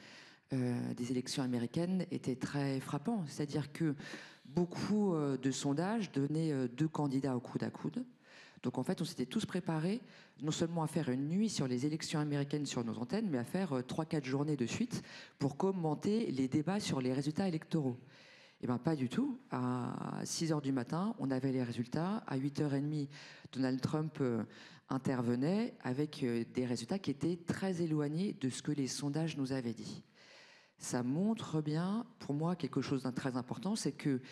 C: des élections américaines était très frappant. C'est-à-dire que beaucoup de sondages donnaient deux candidats au coude à coude. Donc en fait, on s'était tous préparés non seulement à faire une nuit sur les élections américaines sur nos antennes, mais à faire 3-4 journées de suite pour commenter les débats sur les résultats électoraux. Eh bien, pas du tout. À 6h du matin, on avait les résultats. À 8h30, Donald Trump intervenait avec des résultats qui étaient très éloignés de ce que les sondages nous avaient dit. Ça montre bien, pour moi, quelque chose de très important, c'est que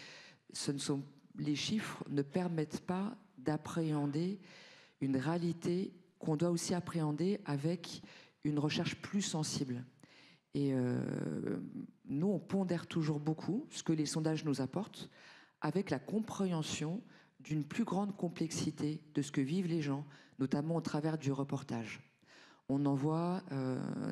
C: les chiffres ne permettent pas d'appréhender une réalité qu'on doit aussi appréhender avec une recherche plus sensible. Et nous, on pondère toujours beaucoup ce que les sondages nous apportent avec la compréhension d'une plus grande complexité de ce que vivent les gens, notamment au travers du reportage. On envoie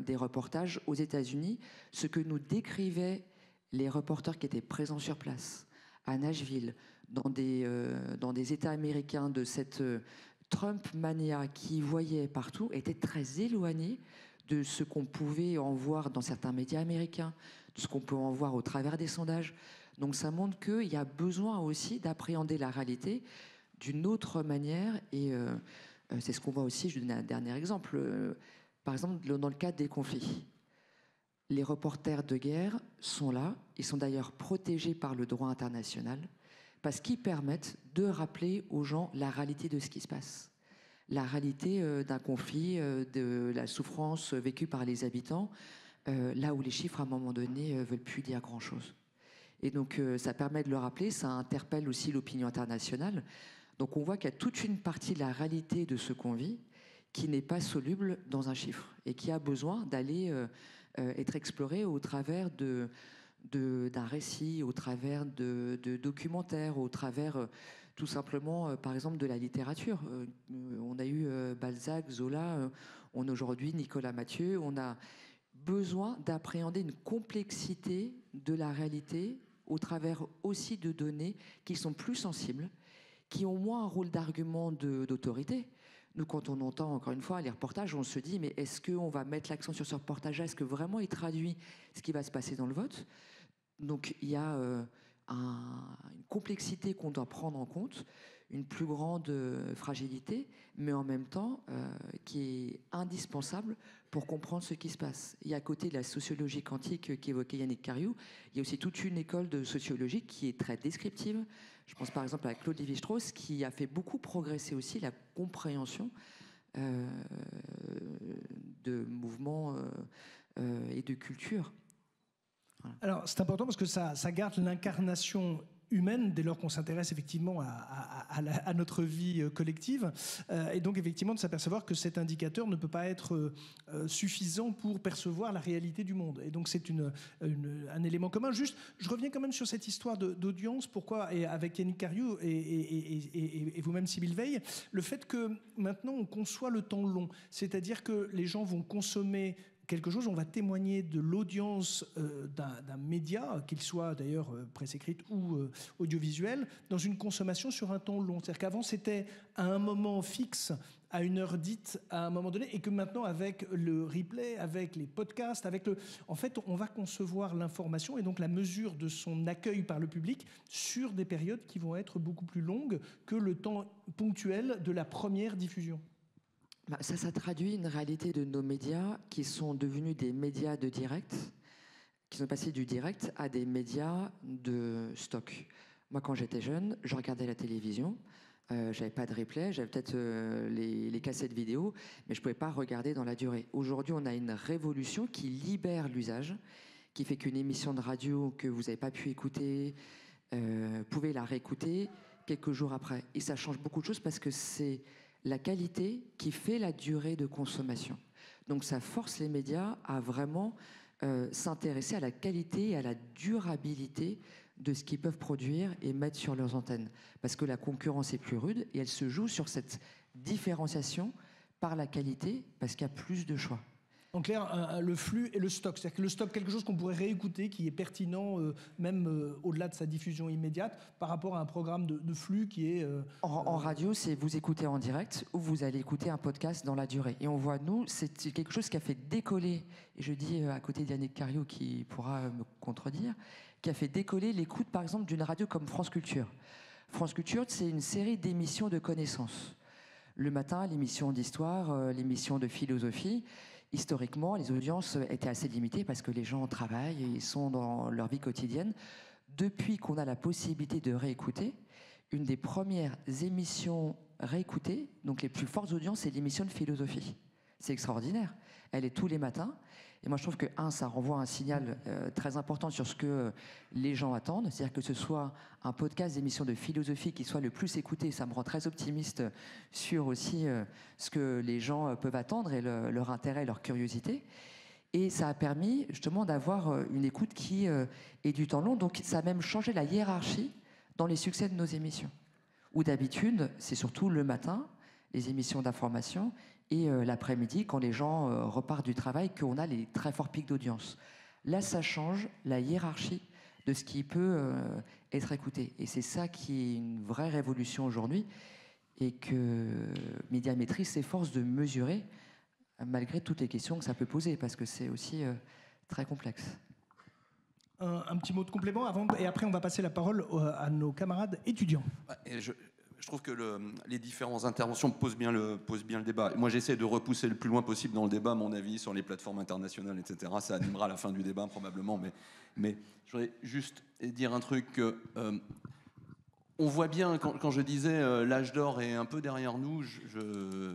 C: des reportages aux États-Unis, ce que nous décrivaient les reporters qui étaient présents sur place, à Nashville, dans des États américains de cette Trump-mania qui voyait partout, était très éloigné de ce qu'on pouvait en voir dans certains médias américains, de ce qu'on peut en voir au travers des sondages. Donc ça montre qu'il y a besoin aussi d'appréhender la réalité d'une autre manière. Et c'est ce qu'on voit aussi, je vous donne un dernier exemple. Par exemple, dans le cadre des conflits, les reporters de guerre sont là, ils sont d'ailleurs protégés par le droit international, parce qu'ils permettent de rappeler aux gens la réalité de ce qui se passe. La réalité d'un conflit, de la souffrance vécue par les habitants, là où les chiffres, à un moment donné, veulent plus dire grand-chose. Et donc, ça permet de le rappeler, ça interpelle aussi l'opinion internationale. Donc, on voit qu'il y a toute une partie de la réalité de ce qu'on vit qui n'est pas soluble dans un chiffre et qui a besoin d'aller être exploré au travers d'un récit, au travers de documentaires, au travers tout simplement, par exemple, de la littérature. On a eu Balzac, Zola, on a aujourd'hui Nicolas Mathieu. On a besoin d'appréhender une complexité de la réalité au travers aussi de données qui sont plus sensibles, qui ont moins un rôle d'argument d'autorité. Nous, quand on entend, encore une fois, les reportages, on se dit, mais est-ce qu'on va mettre l'accent sur ce reportage-là? Est-ce que vraiment il traduit ce qui va se passer dans le vote? Donc, il y a une complexité qu'on doit prendre en compte, une plus grande fragilité, mais en même temps qui est indispensable pour comprendre ce qui se passe. Et à côté de la sociologie quantique qu'évoquait Yannick Cariou, il y a aussi toute une école de sociologie qui est très descriptive. Je pense par exemple à Claude Lévi-Strauss, qui a fait beaucoup progresser aussi la compréhension de mouvements et de culture.
A: Voilà. Alors, c'est important parce que ça garde l'incarnation humaine dès lors qu'on s'intéresse effectivement à notre vie collective. Et donc, effectivement, de s'apercevoir que cet indicateur ne peut pas être suffisant pour percevoir la réalité du monde. Et donc, c'est un élément commun. Juste, je reviens quand même sur cette histoire d'audience. Pourquoi, et avec Yannick Cariou et vous-même, Sybille Veil, le fait que maintenant, on conçoit le temps long. C'est-à-dire que les gens vont consommer quelque chose, on va témoigner de l'audience d'un média, qu'il soit d'ailleurs presse écrite ou audiovisuel, dans une consommation sur un temps long. C'est-à-dire qu'avant, c'était à un moment fixe, à une heure dite, à un moment donné, et que maintenant, avec le replay, avec les podcasts, en fait, on va concevoir l'information et donc la mesure de son accueil par le public sur des périodes qui vont être beaucoup plus longues que le temps ponctuel de la première diffusion.
C: Ça traduit une réalité de nos médias qui sont devenus des médias de direct, qui sont passés du direct à des médias de stock. Moi, quand j'étais jeune, je regardais la télévision, j'avais pas de replay, j'avais peut-être les cassettes vidéo, mais je pouvais pas regarder dans la durée. Aujourd'hui, on a une révolution qui libère l'usage, qui fait qu'une émission de radio que vous n'avez pas pu écouter, pouvez la réécouter quelques jours après. Et ça change beaucoup de choses parce que c'est la qualité qui fait la durée de consommation. Donc ça force les médias à vraiment s'intéresser à la qualité et à la durabilité de ce qu'ils peuvent produire et mettre sur leurs antennes. Parce que la concurrence est plus rude et elle se joue sur cette différenciation par la qualité, parce qu'il y a plus de choix.
A: En clair, le flux et le stock. C'est-à-dire que le stock, quelque chose qu'on pourrait réécouter, qui est pertinent, même au-delà de sa diffusion immédiate, par rapport à un programme de flux qui est...
C: En radio, c'est vous écoutez en direct ou vous allez écouter un podcast dans la durée. Et on voit, nous, c'est quelque chose qui a fait décoller, et je dis à côté d'Yannick Cariou qui pourra me contredire, qui a fait décoller l'écoute, par exemple, d'une radio comme France Culture. France Culture, c'est une série d'émissions de connaissances. Le matin, l'émission d'histoire, l'émission de philosophie. Historiquement, les audiences étaient assez limitées parce que les gens travaillent et ils sont dans leur vie quotidienne. Depuis qu'on a la possibilité de réécouter, une des premières émissions réécoutées, donc les plus fortes audiences, c'est l'émission de philosophie. C'est extraordinaire. Elle est tous les matins. Et moi, je trouve que, ça renvoie un signal très important sur ce que les gens attendent. C'est-à-dire que ce soit un podcast d'émission de philosophie qui soit le plus écouté, ça me rend très optimiste sur aussi ce que les gens peuvent attendre et leur intérêt, leur curiosité. Et ça a permis justement d'avoir une écoute qui est du temps long. Donc ça a même changé la hiérarchie dans les succès de nos émissions. Où d'habitude, c'est surtout le matin, les émissions d'information, et l'après-midi, quand les gens repartent du travail, qu'on a les très forts pics d'audience. Là, ça change la hiérarchie de ce qui peut être écouté. Et c'est ça qui est une vraie révolution aujourd'hui, et que Médiamétrie s'efforce de mesurer, malgré toutes les questions que ça peut poser, parce que c'est aussi très complexe.
A: Un petit mot de complément, et après on va passer la parole à nos camarades étudiants.
E: Je trouve que les différentes interventions posent bien le débat. Moi, j'essaie de repousser le plus loin possible dans le débat mon avis sur les plateformes internationales, etc. Ça animera la fin du débat probablement, mais je voudrais juste dire un truc. On voit bien, quand je disais l'âge d'or est un peu derrière nous,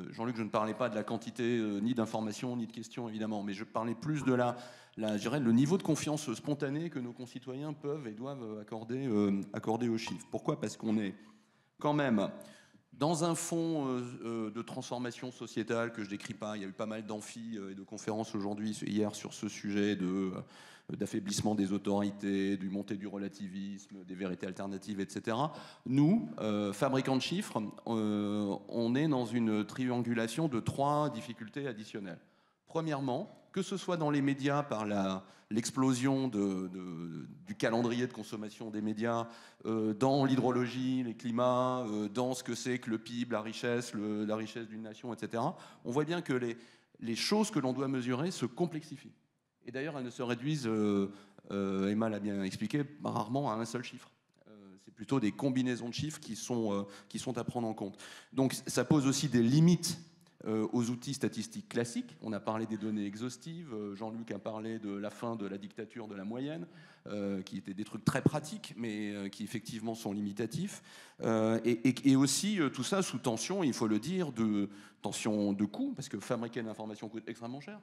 E: Jean-Luc, je ne parlais pas de la quantité ni d'informations ni de questions, évidemment, mais je parlais plus de je dirais, le niveau de confiance spontanée que nos concitoyens peuvent et doivent accorder aux chiffres. Pourquoi ? Parce qu'on est quand même dans un fond de transformation sociétale que je ne décris pas. Il y a eu pas mal d'amphis et de conférences hier sur ce sujet d'affaiblissement des autorités, du montée du relativisme, des vérités alternatives, etc. Nous, fabricants de chiffres, on est dans une triangulation de 3 difficultés additionnelles. Premièrement, que ce soit dans les médias par l'explosion du calendrier de consommation des médias, dans l'hydrologie, les climats, dans ce que c'est que le PIB, la richesse d'une nation, etc., on voit bien que les choses que l'on doit mesurer se complexifient. Et d'ailleurs, elles ne se réduisent, Emma l'a bien expliqué, rarement à un seul chiffre. C'est plutôt des combinaisons de chiffres qui sont à prendre en compte. Donc ça pose aussi des limites aux outils statistiques classiques. On a parlé des données exhaustives, Jean-Luc a parlé de la fin de la dictature de la moyenne, qui étaient des trucs très pratiques, mais qui effectivement sont limitatifs. Et aussi tout ça sous tension, il faut le dire, de tension de coût, parce que fabriquer une information coûte extrêmement cher.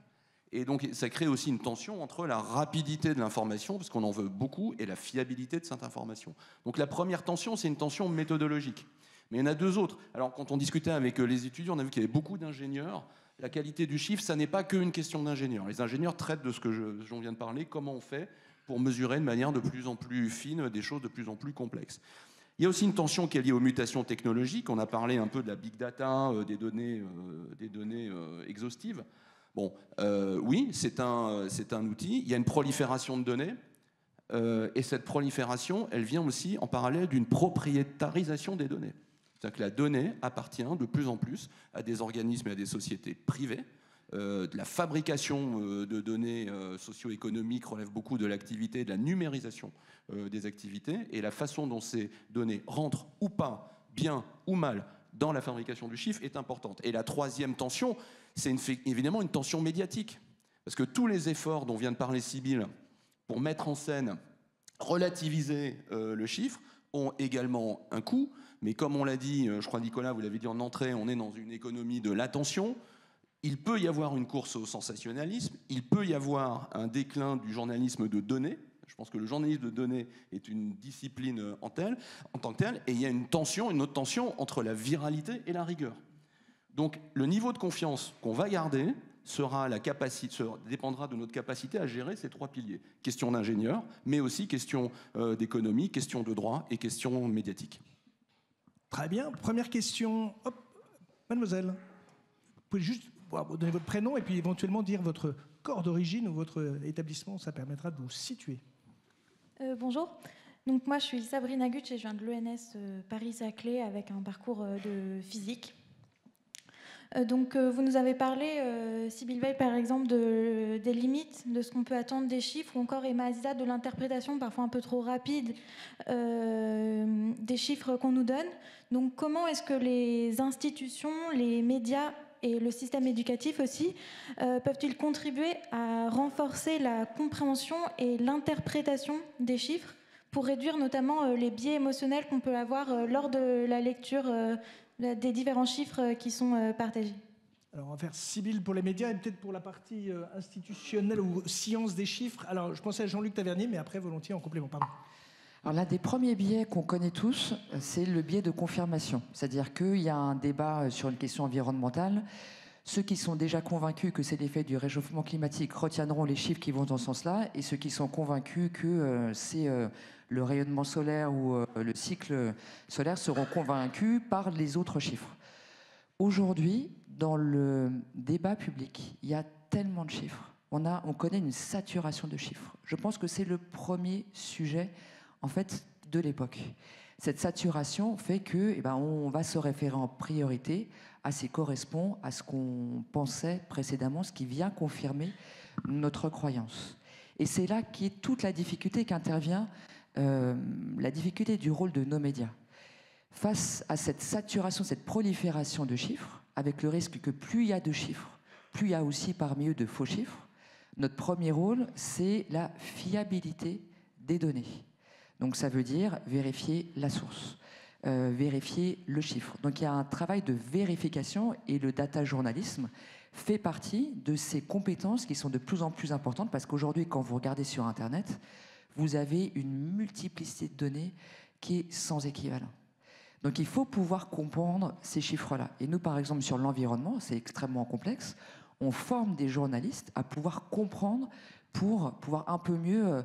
E: Et donc, ça crée aussi une tension entre la rapidité de l'information, parce qu'on en veut beaucoup, et la fiabilité de cette information. Donc, la première tension, c'est une tension méthodologique. Mais il y en a 2 autres. Alors, quand on discutait avec les étudiants, on a vu qu'il y avait beaucoup d'ingénieurs. La qualité du chiffre, ça n'est pas qu'une question d'ingénieurs. Les ingénieurs traitent de ce que j'en viens de parler, comment on fait pour mesurer de manière de plus en plus fine des choses de plus en plus complexes. Il y a aussi une tension qui est liée aux mutations technologiques. On a parlé un peu de la big data, des données exhaustives. Bon, oui, c'est un outil. Il y a une prolifération de données. Et cette prolifération, elle vient aussi en parallèle d'une propriétarisation des données. C'est-à-dire que la donnée appartient de plus en plus à des organismes et à des sociétés privées. De la fabrication de données socio-économiques relève beaucoup de l'activité, de la numérisation des activités. Et la façon dont ces données rentrent ou pas, bien ou mal, dans la fabrication du chiffre est importante. Et la troisième tension, c'est évidemment une tension médiatique. Parce que tous les efforts dont vient de parler Sybille pour mettre en scène, relativiser le chiffre, ont également un coût. Mais comme on l'a dit, je crois Nicolas, vous l'avez dit en entrée, on est dans une économie de l'attention. Il peut y avoir une course au sensationnalisme, il peut y avoir un déclin du journalisme de données. Je pense que le journalisme de données est une discipline en tant que telle, et il y a une autre tension entre la viralité et la rigueur. Donc le niveau de confiance qu'on va garder dépendra de notre capacité à gérer ces 3 piliers. Question d'ingénieur, mais aussi question d'économie, question de droit et question médiatique.
A: Très bien. Première question. Hop, mademoiselle. Vous pouvez juste donner votre prénom et puis éventuellement dire votre corps d'origine ou votre établissement. Ça permettra de vous situer.
F: Bonjour. Donc moi, je suis Sabrina Gutsch et je viens de l'ENS Paris-Saclay avec un parcours de physique. Donc vous nous avez parlé, Sybille Veil par exemple, des limites de ce qu'on peut attendre des chiffres, ou encore Emma Aziza de l'interprétation parfois un peu trop rapide des chiffres qu'on nous donne. Donc comment est-ce que les institutions, les médias et le système éducatif aussi peuvent-ils contribuer à renforcer la compréhension et l'interprétation des chiffres pour réduire notamment les biais émotionnels qu'on peut avoir lors de la lecture des différents chiffres qui sont partagés?
A: Alors, on va faire Sybille pour les médias et peut-être pour la partie institutionnelle ou science des chiffres. Alors, je pensais à Jean-Luc Tavernier, mais après, volontiers, en complément. Pardon.
C: Alors, l'un des premiers biais qu'on connaît tous, c'est le biais de confirmation. C'est-à-dire qu'il y a un débat sur une question environnementale. Ceux qui sont déjà convaincus que c'est l'effet du réchauffement climatique retiendront les chiffres qui vont dans ce sens-là, et ceux qui sont convaincus que c'est le rayonnement solaire ou le cycle solaire seront convaincus par les autres chiffres. Aujourd'hui, dans le débat public, il y a tellement de chiffres. On connaît une saturation de chiffres. Je pense que c'est le premier sujet, en fait, de l'époque. Cette saturation fait que, on va se référer en priorité à ce qui correspond à ce qu'on pensait précédemment, ce qui vient confirmer notre croyance. Et c'est là qu'est toute la difficulté qu'intervient, la difficulté du rôle de nos médias. Face à cette saturation, cette prolifération de chiffres, avec le risque que plus il y a de chiffres, plus il y a aussi parmi eux de faux chiffres, notre premier rôle, c'est la fiabilité des données. Donc ça veut dire vérifier la source. vérifier le chiffre. Donc il y a un travail de vérification et le data journalisme fait partie de ces compétences qui sont de plus en plus importantes parce qu'aujourd'hui, quand vous regardez sur Internet, vous avez une multiplicité de données qui est sans équivalent. Donc il faut pouvoir comprendre ces chiffres-là. Et nous, par exemple, sur l'environnement, c'est extrêmement complexe. On forme des journalistes à pouvoir comprendre pour pouvoir un peu mieux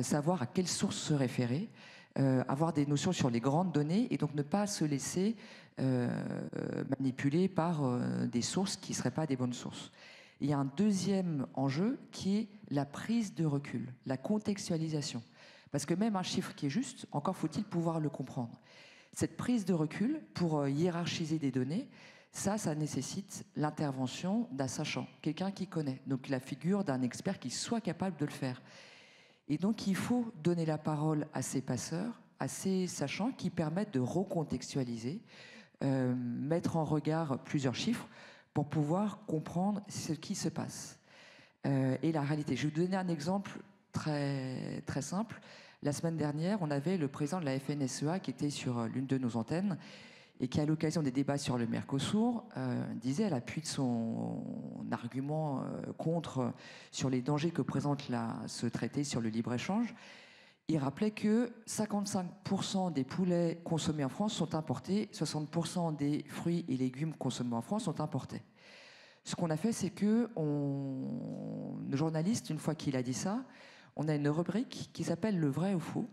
C: savoir à quelle source se référer, avoir des notions sur les grandes données et donc ne pas se laisser manipuler par des sources qui ne seraient pas des bonnes sources. Il y a un deuxième enjeu qui est la prise de recul, la contextualisation. Parce que même un chiffre qui est juste, encore faut-il pouvoir le comprendre. Cette prise de recul pour hiérarchiser des données, ça nécessite l'intervention d'un sachant, quelqu'un qui connaît, donc la figure d'un expert qui soit capable de le faire. Et donc il faut donner la parole à ces passeurs, à ces sachants qui permettent de recontextualiser, mettre en regard plusieurs chiffres pour pouvoir comprendre ce qui se passe et la réalité. Je vais vous donner un exemple très, très simple. La semaine dernière, on avait le président de la FNSEA qui était sur l'une de nos antennes et qui, à l'occasion des débats sur le Mercosur, disait à l'appui de son argument contre sur les dangers que présente ce traité sur le libre-échange, il rappelait que 55% des poulets consommés en France sont importés, 60% des fruits et légumes consommés en France sont importés. Ce qu'on a fait, c'est que le journaliste, une fois qu'il a dit ça, on a une rubrique qui s'appelle le vrai ou faux,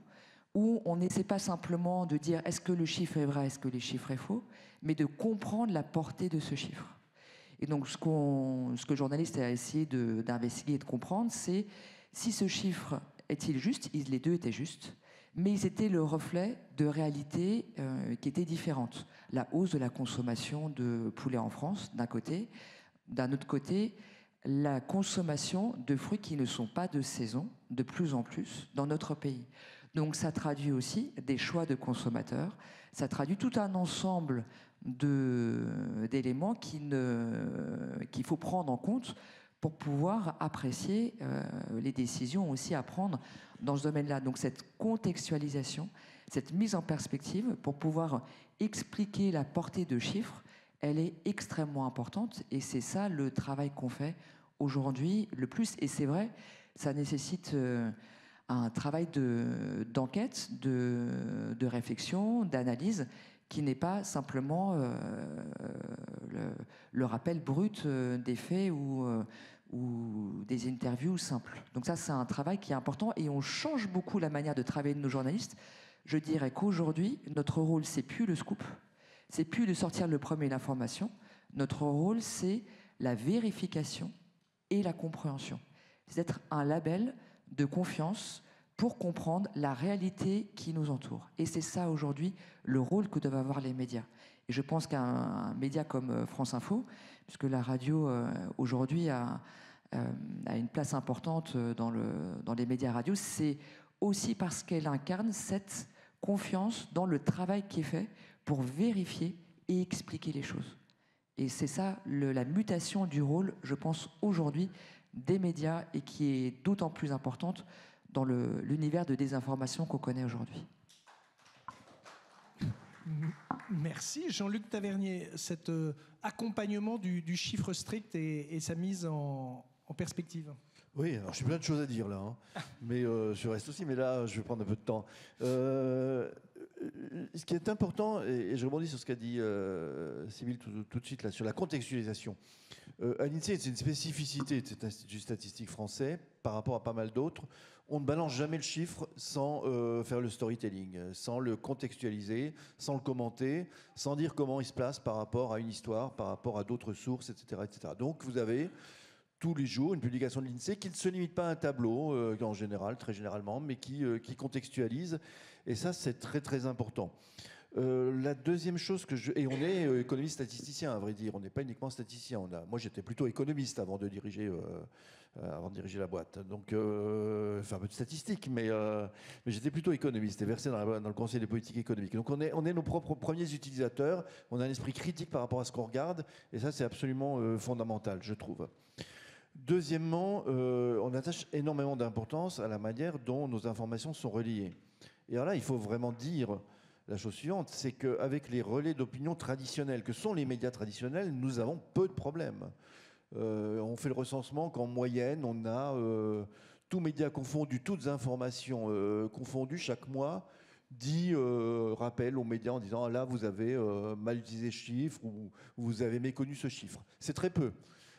C: où on n'essaie pas simplement de dire est-ce que le chiffre est vrai, est-ce que le chiffre est faux, mais de comprendre la portée de ce chiffre. Et donc ce que le journaliste a essayé d'investiguer et de comprendre, c'est si ce chiffre est-il juste, les deux étaient justes, mais ils étaient le reflet de réalités qui étaient différentes. La hausse de la consommation de poulet en France, d'un côté. D'un autre côté, la consommation de fruits qui ne sont pas de saison, de plus en plus, dans notre pays. Donc ça traduit aussi des choix de consommateurs, ça traduit tout un ensemble d'éléments qu'il faut prendre en compte pour pouvoir apprécier les décisions aussi à prendre dans ce domaine-là. Donc cette contextualisation, cette mise en perspective pour pouvoir expliquer la portée de chiffres, elle est extrêmement importante et c'est ça le travail qu'on fait aujourd'hui le plus. Et c'est vrai, ça nécessite un travail d'enquête, de réflexion, d'analyse qui n'est pas simplement le rappel brut des faits ou des interviews simples. Donc ça, c'est un travail qui est important et on change beaucoup la manière de travailler de nos journalistes. Je dirais qu'aujourd'hui, notre rôle, c'est plus le scoop, c'est plus de sortir le premier l'information. Notre rôle, c'est la vérification et la compréhension. C'est d'être un label de confiance pour comprendre la réalité qui nous entoure. Et c'est ça aujourd'hui le rôle que doivent avoir les médias. Et je pense qu'un média comme France Info, puisque la radio aujourd'hui a une place importante dans les médias radio, c'est aussi parce qu'elle incarne cette confiance dans le travail qui est fait pour vérifier et expliquer les choses. Et c'est ça la mutation du rôle, je pense, aujourd'hui des médias et qui est d'autant plus importante dans l'univers de désinformation qu'on connaît aujourd'hui.
A: Merci Jean-Luc Tavernier. Cet accompagnement du chiffre strict et sa mise en perspective.
B: Oui, alors j'ai plein de choses à dire là, hein. Mais je reste aussi, mais là je vais prendre un peu de temps. Ce qui est important, et je rebondis sur ce qu'a dit Sybille tout de suite là, sur la contextualisation. À l'INSEE, c'est une spécificité de cet institut statistique français par rapport à pas mal d'autres. On ne balance jamais le chiffre sans faire le storytelling, sans le contextualiser, sans le commenter, sans dire comment il se place par rapport à une histoire, par rapport à d'autres sources, etc., etc. Donc vous avez tous les jours une publication de l'INSEE qui ne se limite pas à un tableau, en général, très généralement, mais qui contextualise. Et ça, c'est très, très important. La deuxième chose et on est économiste statisticien, à vrai dire. On n'est pas uniquement statisticien. Moi, j'étais plutôt économiste avant de diriger la boîte. Donc, enfin, un peu de statistique, mais j'étais plutôt économiste et versé dans le Conseil des politiques économiques. Donc, on est nos propres premiers utilisateurs. On a un esprit critique par rapport à ce qu'on regarde. Et ça, c'est absolument fondamental, je trouve. Deuxièmement, on attache énormément d'importance à la manière dont nos informations sont reliées. Et alors là, il faut vraiment dire la chose suivante, c'est qu'avec les relais d'opinion traditionnels, que sont les médias traditionnels, nous avons peu de problèmes. On fait le recensement qu'en moyenne, on a, tous médias confondus, toutes informations confondues, chaque mois, 10 rappels aux médias en disant « là, vous avez mal utilisé ce chiffre » ou « vous avez méconnu ce chiffre ». C'est très peu.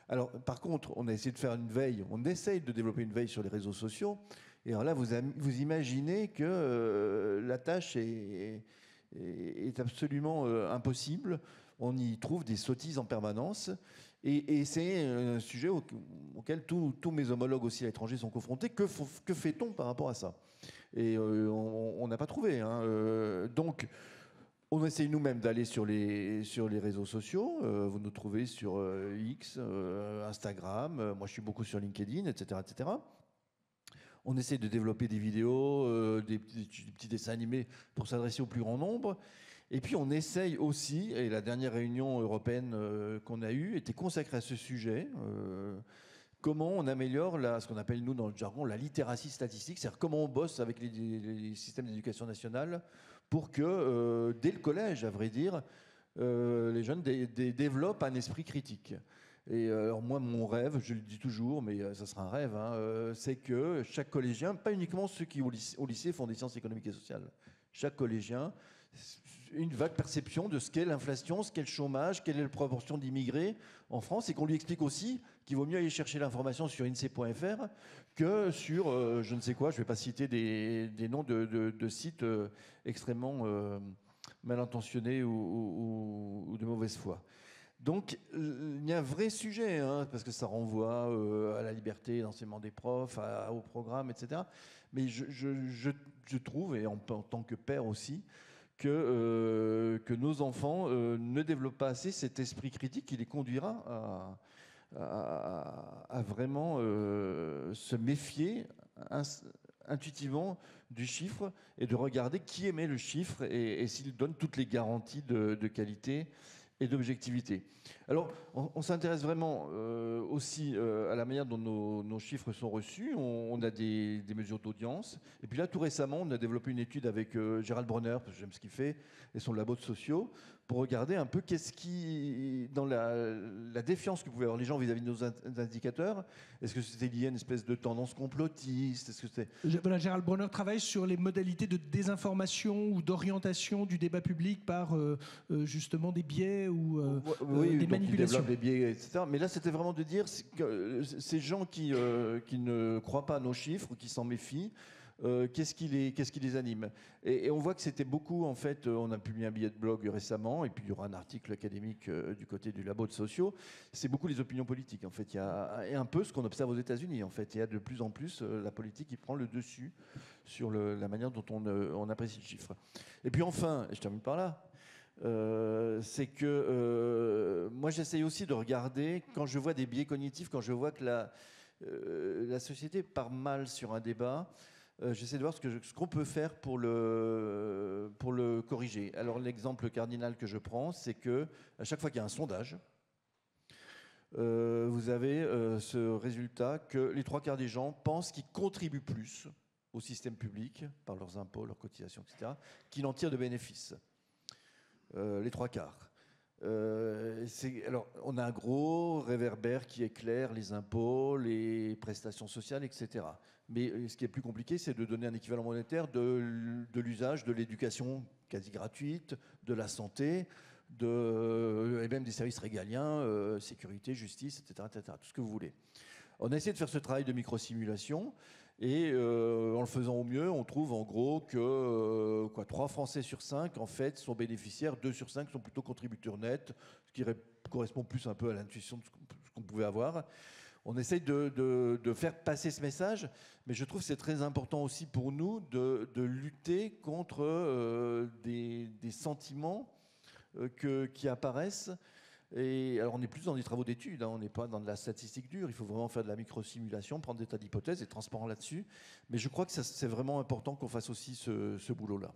B: Alors, par contre, on a essayé de faire une veille, on essaye de développer une veille sur les réseaux sociaux. Et alors là, vous imaginez que la tâche est absolument impossible. On y trouve des sottises en permanence. Et c'est un sujet auquel tous mes homologues aussi à l'étranger sont confrontés. Que fait-on par rapport à ça? Et on n'a pas trouvé. Donc, on essaye nous-mêmes d'aller sur les réseaux sociaux. Vous nous trouvez sur X, Instagram. Moi, je suis beaucoup sur LinkedIn, etc., etc. On essaie de développer des vidéos, des petits dessins animés pour s'adresser au plus grand nombre. Et puis on essaye aussi, et la dernière réunion européenne qu'on a eue était consacrée à ce sujet, comment on améliore ce qu'on appelle nous dans le jargon la littératie statistique, c'est-à-dire comment on bosse avec les systèmes d'éducation nationale pour que dès le collège, à vrai dire, les jeunes développent un esprit critique. Et alors moi, mon rêve, je le dis toujours, mais ça sera un rêve, c'est que chaque collégien, pas uniquement ceux qui au lycée font des sciences économiques et sociales, chaque collégien, une vague perception de ce qu'est l'inflation, ce qu'est le chômage, quelle est la proportion d'immigrés en France, et qu'on lui explique aussi qu'il vaut mieux aller chercher l'information sur INSEE.fr que sur je ne sais quoi, je ne vais pas citer des noms de sites extrêmement mal intentionnés ou de mauvaise foi. Donc, il y a un vrai sujet, parce que ça renvoie à la liberté d'enseignement des profs, au programme, etc. Mais je trouve, et en tant que père aussi, que nos enfants ne développent pas assez cet esprit critique qui les conduira à vraiment se méfier intuitivement du chiffre et de regarder qui émet le chiffre et s'il donne toutes les garanties de qualité et d'objectivité. Alors, on s'intéresse vraiment aussi à la manière dont nos chiffres sont reçus. On a des mesures d'audience. Et puis là, tout récemment, on a développé une étude avec Gérald Bronner, parce que j'aime ce qu'il fait, et son labo de sociaux, pour regarder un peu qu'est-ce qui, dans la défiance que pouvaient avoir les gens vis-à-vis de nos indicateurs, est-ce que c'était lié à une espèce de tendance complotiste? Est-ce que c'était...
A: Voilà, Gérald Bronner travaille sur les modalités de désinformation ou d'orientation du débat public par justement des biais ou des manipulations.
B: Il développe des biais, etc. Mais là, c'était vraiment de dire que ces gens qui ne croient pas à nos chiffres, qui s'en méfient, qu'est-ce qui les anime? Et on voit que c'était beaucoup, en fait, on a publié un billet de blog récemment, et puis il y aura un article académique du côté du labo de sociaux, c'est beaucoup les opinions politiques, en fait. Il y a un peu ce qu'on observe aux États-Unis, en fait. Il y a de plus en plus la politique qui prend le dessus sur la manière dont on apprécie le chiffre. Et puis enfin, et je termine par là, c'est que moi j'essaye aussi de regarder, quand je vois des biais cognitifs, quand je vois que la société part mal sur un débat, j'essaie de voir ce qu'on peut faire pour le corriger. Alors l'exemple cardinal que je prends, c'est que à chaque fois qu'il y a un sondage, vous avez ce résultat que les 3/4 des gens pensent qu'ils contribuent plus au système public par leurs impôts, leurs cotisations, etc., qu'ils en tirent de bénéfices. Les 3/4. Alors, on a un gros réverbère qui éclaire les impôts, les prestations sociales, etc. Mais ce qui est plus compliqué, c'est de donner un équivalent monétaire de l'usage de l'éducation quasi gratuite, de la santé, et même des services régaliens, sécurité, justice, etc., etc., tout ce que vous voulez. On a essayé de faire ce travail de micro-simulation. Et en le faisant au mieux, on trouve en gros que 3 Français sur 5 en fait sont bénéficiaires, 2 sur 5 sont plutôt contributeurs nets, ce qui correspond plus un peu à l'intuition de ce qu'on pouvait avoir. On essaye de faire passer ce message, mais je trouve que c'est très important aussi pour nous de lutter contre des sentiments qui apparaissent. Et alors on est plus dans des travaux d'études, on n'est pas dans de la statistique dure, il faut vraiment faire de la micro-simulation, prendre des tas d'hypothèses, être transparent là-dessus. Mais je crois que c'est vraiment important qu'on fasse aussi ce boulot-là.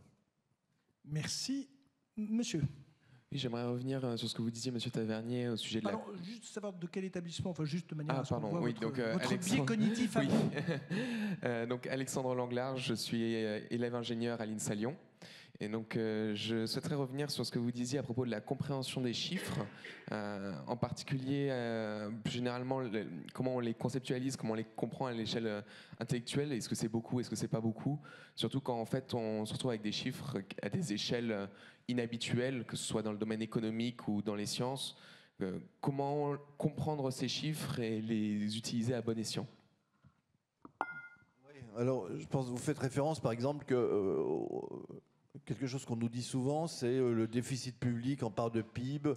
A: Merci. Monsieur.
G: Oui, j'aimerais revenir sur ce que vous disiez, Monsieur Tavernier, au sujet de
A: la... juste savoir de quel établissement, enfin juste de manière à ce qu'on voit
G: oui,
A: votre biais cognitif.
G: Oui. Donc Alexandre Langlard, je suis élève ingénieur à l'INSA Lyon. Et donc, je souhaiterais revenir sur ce que vous disiez à propos de la compréhension des chiffres, en particulier, plus généralement, comment on les conceptualise, comment on les comprend à l'échelle intellectuelle. Est-ce que c'est beaucoup, est-ce que c'est pas beaucoup? Surtout quand, en fait, on se retrouve avec des chiffres à des échelles inhabituelles, que ce soit dans le domaine économique ou dans les sciences. Comment comprendre ces chiffres et les utiliser à bon escient?
B: Alors, je pense que vous faites référence, par exemple, que quelque chose qu'on nous dit souvent, c'est le déficit public en part de PIB,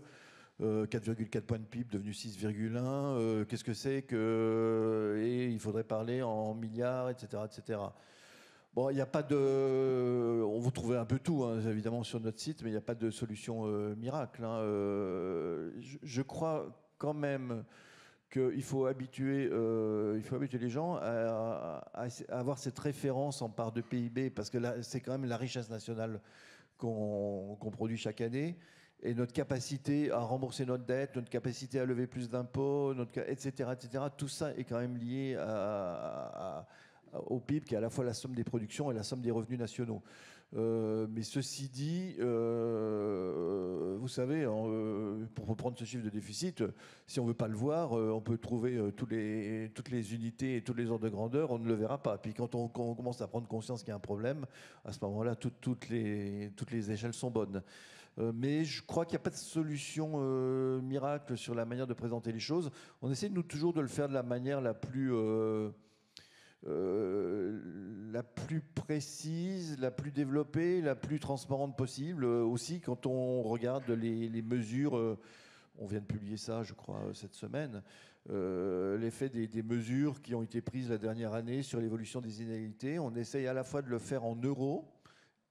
B: 4,4 points de PIB devenu 6,1. Qu'est-ce que c'est que... Et il faudrait parler en milliards, etc., etc. Bon, il n'y a pas de... On vous trouvez un peu tout, hein, évidemment, sur notre site, mais il n'y a pas de solution miracle. Hein. Je crois quand même qu'il faut habituer les gens à avoir cette référence en part de PIB, parce que là, c'est quand même la richesse nationale qu'on produit chaque année, et notre capacité à rembourser notre dette, notre capacité à lever plus d'impôts, etc., etc. Tout ça est quand même lié au PIB, qui est à la fois la somme des productions et la somme des revenus nationaux. Mais ceci dit, vous savez, pour reprendre ce chiffre de déficit, si on ne veut pas le voir, on peut trouver toutes les unités et tous les ordres de grandeur, on ne le verra pas. Puis quand on commence à prendre conscience qu'il y a un problème, à ce moment-là, toutes les échelles sont bonnes. Mais je crois qu'il n'y a pas de solution miracle sur la manière de présenter les choses. On essaie toujours de le faire de la manière la plus précise, la plus développée, la plus transparente possible. Aussi, quand on regarde les mesures, on vient de publier ça, je crois, cette semaine, l'effet des mesures qui ont été prises la dernière année sur l'évolution des inégalités. On essaye à la fois de le faire en euros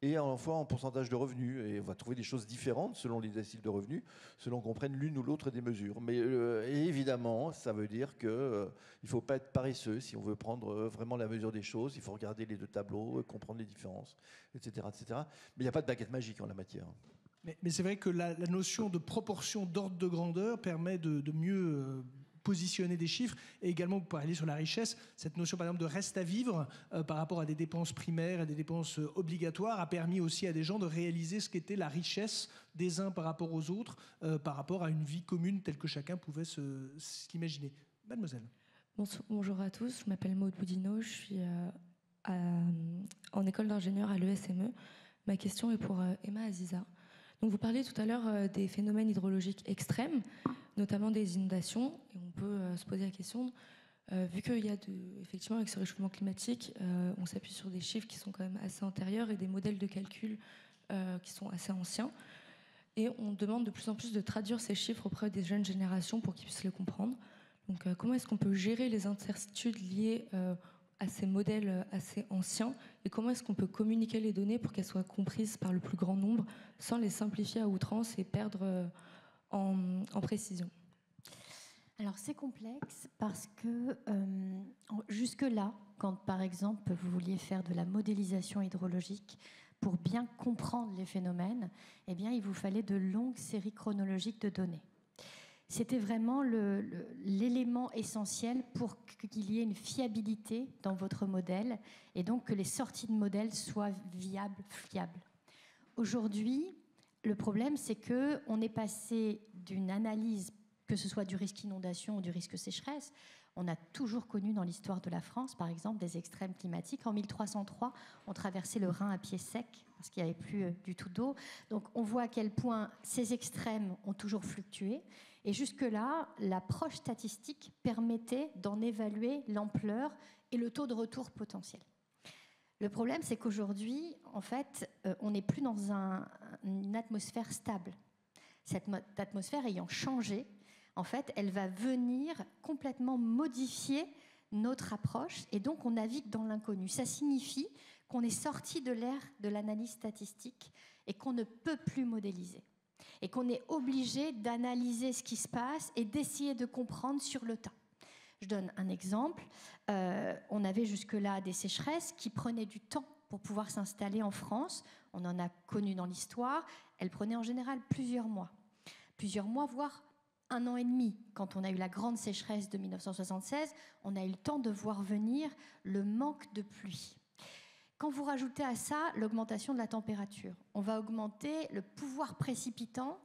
B: et à la fois en pourcentage de revenus. Et on va trouver des choses différentes selon les déciles de revenus, selon qu'on prenne l'une ou l'autre des mesures. Mais évidemment, ça veut dire qu'il ne faut pas être paresseux si on veut prendre vraiment la mesure des choses. Il faut regarder les deux tableaux, comprendre les différences, etc., etc. Mais il n'y a pas de baguette magique en la matière.
A: Mais c'est vrai que la notion de proportion d'ordre de grandeur permet de mieux positionner des chiffres, et également vous parlez sur la richesse, cette notion par exemple de reste à vivre par rapport à des dépenses primaires et des dépenses obligatoires a permis aussi à des gens de réaliser ce qu'était la richesse des uns par rapport aux autres, par rapport à une vie commune telle que chacun pouvait s'imaginer. Mademoiselle.
H: Bonjour à tous, je m'appelle Maud Boudinot, je suis en école d'ingénieur à l'ESME. Ma question est pour Emma Aziza. Donc vous parliez tout à l'heure des phénomènes hydrologiques extrêmes, notamment des inondations, et on peut se poser la question, vu qu'il y a effectivement avec ce réchauffement climatique, on s'appuie sur des chiffres qui sont quand même assez antérieurs et des modèles de calcul qui sont assez anciens, et on demande de plus en plus de traduire ces chiffres auprès des jeunes générations pour qu'ils puissent les comprendre. Donc comment est-ce qu'on peut gérer les incertitudes liées à ces modèles assez anciens, et comment est-ce qu'on peut communiquer les données pour qu'elles soient comprises par le plus grand nombre sans les simplifier à outrance et perdre en précision?
D: Alors c'est complexe parce que jusque-là, quand par exemple vous vouliez faire de la modélisation hydrologique pour bien comprendre les phénomènes, eh bien il vous fallait de longues séries chronologiques de données. C'était vraiment l'élément essentiel pour qu'il y ait une fiabilité dans votre modèle et donc que les sorties de modèle soient viables, fiables. Aujourd'hui, le problème, c'est qu'on est passé d'une analyse, que ce soit du risque inondation ou du risque sécheresse. On a toujours connu dans l'histoire de la France, par exemple, des extrêmes climatiques. En 1303, on traversait le Rhin à pied sec parce qu'il n'y avait plus du tout d'eau. Donc on voit à quel point ces extrêmes ont toujours fluctué. Et jusque-là, l'approche statistique permettait d'en évaluer l'ampleur et le taux de retour potentiel. Le problème, c'est qu'aujourd'hui, en fait, on n'est plus dans une atmosphère stable. Cette atmosphère ayant changé, en fait, elle va venir complètement modifier notre approche et donc on navigue dans l'inconnu. Ça signifie qu'on est sorti de l'ère de l'analyse statistique et qu'on ne peut plus modéliser. Et qu'on est obligé d'analyser ce qui se passe et d'essayer de comprendre sur le tas. Je donne un exemple. On avait jusque-là des sécheresses qui prenaient du temps pour pouvoir s'installer en France. On en a connu dans l'histoire. Elles prenaient en général plusieurs mois, voire 1 an et demi. Quand on a eu la grande sécheresse de 1976, on a eu le temps de voir venir le manque de pluie. Quand vous rajoutez à ça l'augmentation de la température, on va augmenter le pouvoir précipitant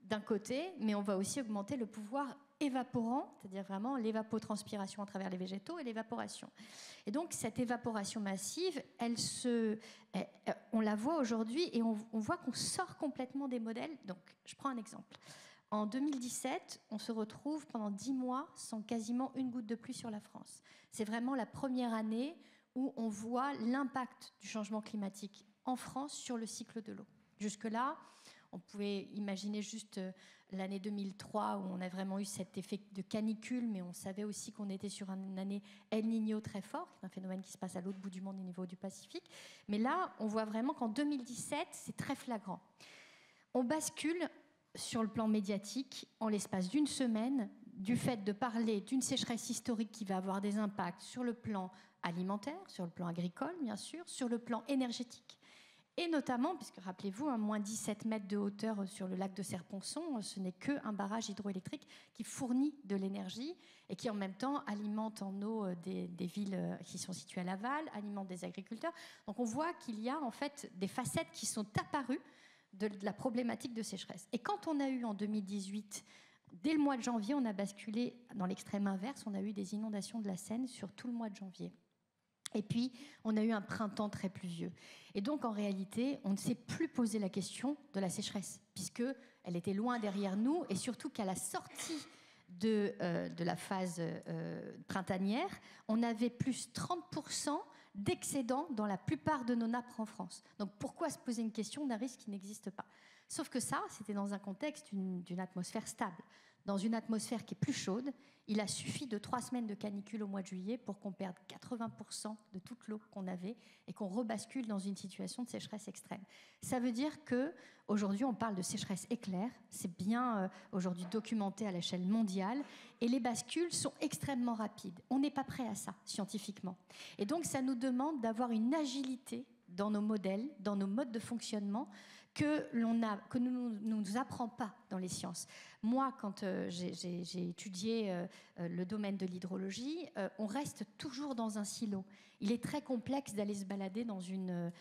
D: d'un côté, mais on va aussi augmenter le pouvoir évaporant, c'est-à-dire vraiment l'évapotranspiration à travers les végétaux et l'évaporation. Et donc cette évaporation massive, on la voit aujourd'hui et on voit qu'on sort complètement des modèles. Donc je prends un exemple. En 2017, on se retrouve pendant 10 mois sans quasiment une goutte de pluie sur la France. C'est vraiment la première année où on voit l'impact du changement climatique en France sur le cycle de l'eau. Jusque-là, on pouvait imaginer juste l'année 2003 où on a vraiment eu cet effet de canicule, mais on savait aussi qu'on était sur une année El Niño très fort, qui est un phénomène qui se passe à l'autre bout du monde au niveau du Pacifique. Mais là, on voit vraiment qu'en 2017, c'est très flagrant. On bascule sur le plan médiatique en l'espace d'une semaine du fait de parler d'une sécheresse historique qui va avoir des impacts sur le plan alimentaire, sur le plan agricole, bien sûr, sur le plan énergétique. Et notamment, puisque rappelez-vous, à moins 17 mètres de hauteur sur le lac de Serponçon, ce n'est qu'un barrage hydroélectrique qui fournit de l'énergie et qui en même temps alimente en eau des villes qui sont situées à l'aval, alimente des agriculteurs. Donc on voit qu'il y a en fait des facettes qui sont apparues de la problématique de sécheresse. Et quand on a eu en 2018, dès le mois de janvier, on a basculé dans l'extrême inverse, on a eu des inondations de la Seine sur tout le mois de janvier. Et puis, on a eu un printemps très pluvieux. Et donc, en réalité, on ne s'est plus posé la question de la sécheresse, puisqu'elle était loin derrière nous, et surtout qu'à la sortie de la phase printanière, on avait plus 30% d'excédent dans la plupart de nos nappes en France. Donc, pourquoi se poser une question d'un risque qui n'existe pas ? Sauf que ça, c'était dans un contexte d'une atmosphère stable. Dans une atmosphère qui est plus chaude, il a suffi de 3 semaines de canicule au mois de juillet pour qu'on perde 80% de toute l'eau qu'on avait et qu'on rebascule dans une situation de sécheresse extrême. Ça veut dire qu'aujourd'hui, on parle de sécheresse éclair. C'est bien aujourd'hui documenté à l'échelle mondiale. Et les bascules sont extrêmement rapides. On n'est pas prêt à ça, scientifiquement. Et donc, ça nous demande d'avoir une agilité dans nos modèles, dans nos modes de fonctionnement, que ne nous apprend pas dans les sciences. Moi, quand j'ai étudié le domaine de l'hydrologie, on reste toujours dans un silo. Il est très complexe d'aller se balader dans une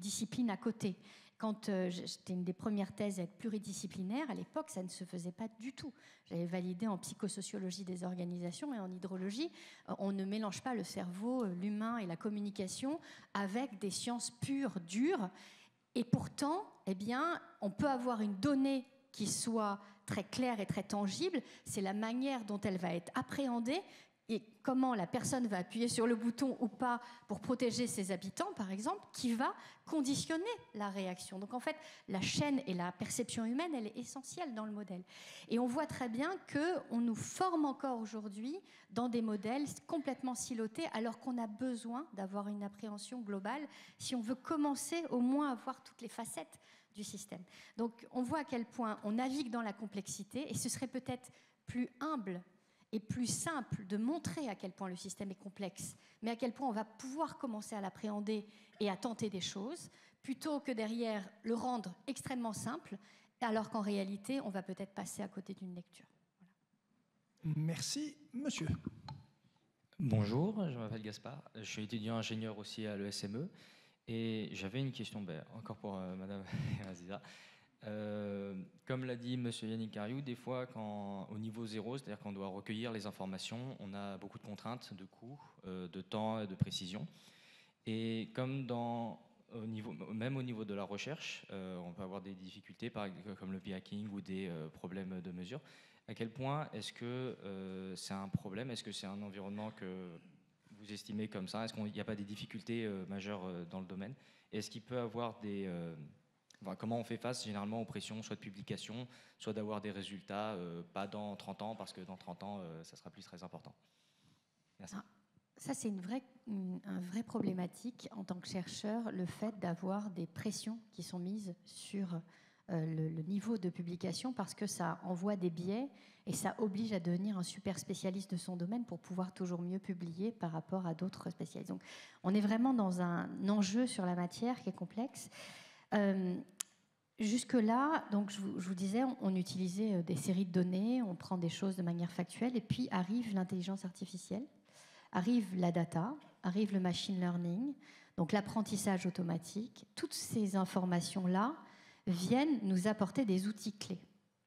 D: discipline à côté. Quand j'étais une des premières thèses à être pluridisciplinaire, à l'époque, ça ne se faisait pas du tout. J'avais validé en psychosociologie des organisations et en hydrologie. On ne mélange pas le cerveau, l'humain et la communication avec des sciences pures, dures. Et pourtant, eh bien, on peut avoir une donnée qui soit très claire et très tangible. C'est la manière dont elle va être appréhendée et comment la personne va appuyer sur le bouton ou pas pour protéger ses habitants, par exemple, qui va conditionner la réaction. Donc en fait, la chaîne et la perception humaine, elle est essentielle dans le modèle. Et on voit très bien qu'on nous forme encore aujourd'hui dans des modèles complètement silotés, alors qu'on a besoin d'avoir une appréhension globale si on veut commencer au moins à voir toutes les facettes du système. Donc on voit à quel point on navigue dans la complexité et ce serait peut-être plus humble et plus simple de montrer à quel point le système est complexe, mais à quel point on va pouvoir commencer à l'appréhender et à tenter des choses, plutôt que derrière le rendre extrêmement simple, alors qu'en réalité, on va peut-être passer à côté d'une lecture.
A: Voilà. Merci, monsieur.
I: Bonjour, je m'appelle Gaspard, je suis étudiant ingénieur aussi à l'ESME, et j'avais une question encore pour Madame Aziza. Comme l'a dit M. Yannick Cariou, des fois, au niveau zéro, c'est-à-dire qu'on doit recueillir les informations, on a beaucoup de contraintes de coûts, de temps et de précision. Et comme même au niveau de la recherche, on peut avoir des difficultés, comme le p-hacking ou des problèmes de mesure. À quel point est-ce que c'est un problème? Est-ce que c'est un environnement que vous estimez comme ça? Est-ce qu'il n'y a pas des difficultés majeures dans le domaine? Et est-ce qu'il peut avoir des... comment on fait face généralement aux pressions, soit de publication, soit d'avoir des résultats, pas dans 30 ans, parce que dans 30 ans, ça sera plus très important. Merci.
D: Ça, c'est une vraie problématique en tant que chercheur, le fait d'avoir des pressions qui sont mises sur le niveau de publication, parce que ça envoie des biais et ça oblige à devenir un super spécialiste de son domaine pour pouvoir toujours mieux publier par rapport à d'autres spécialistes. Donc, on est vraiment dans un enjeu sur la matière qui est complexe. Jusque-là, donc je vous disais, on utilisait des séries de données, on prend des choses de manière factuelle, et puis arrive l'intelligence artificielle, arrive la data, arrive le machine learning. Donc l'apprentissage automatique, toutes ces informations-là viennent nous apporter des outils clés.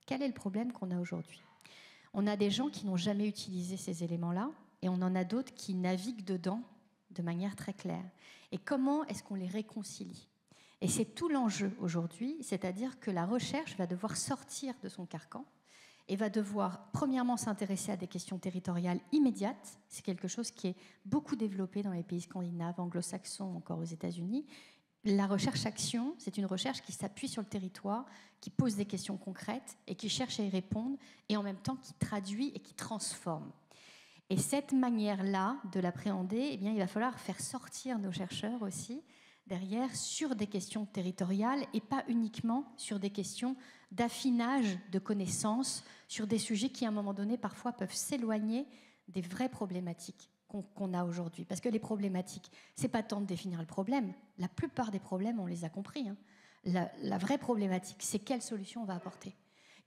D: Quel est le problème qu'on a aujourd'hui? On a des gens qui n'ont jamais utilisé ces éléments-là et on en a d'autres qui naviguent dedans de manière très claire. Et comment est-ce qu'on les réconcilie? Et c'est tout l'enjeu aujourd'hui, c'est-à-dire que la recherche va devoir sortir de son carcan et va devoir, premièrement, s'intéresser à des questions territoriales immédiates. C'est quelque chose qui est beaucoup développé dans les pays scandinaves, anglo-saxons, encore aux États-Unis. La recherche-action, c'est une recherche qui s'appuie sur le territoire, qui pose des questions concrètes et qui cherche à y répondre, et en même temps qui traduit et qui transforme. Et cette manière-là de l'appréhender, eh bien, il va falloir faire sortir nos chercheurs aussi derrière sur des questions territoriales et pas uniquement sur des questions d'affinage de connaissances, sur des sujets qui, à un moment donné, parfois peuvent s'éloigner des vraies problématiques qu'on a aujourd'hui. Parce que les problématiques, c'est pas tant de définir le problème. La plupart des problèmes, on les a compris. La vraie problématique, c'est quelle solution on va apporter.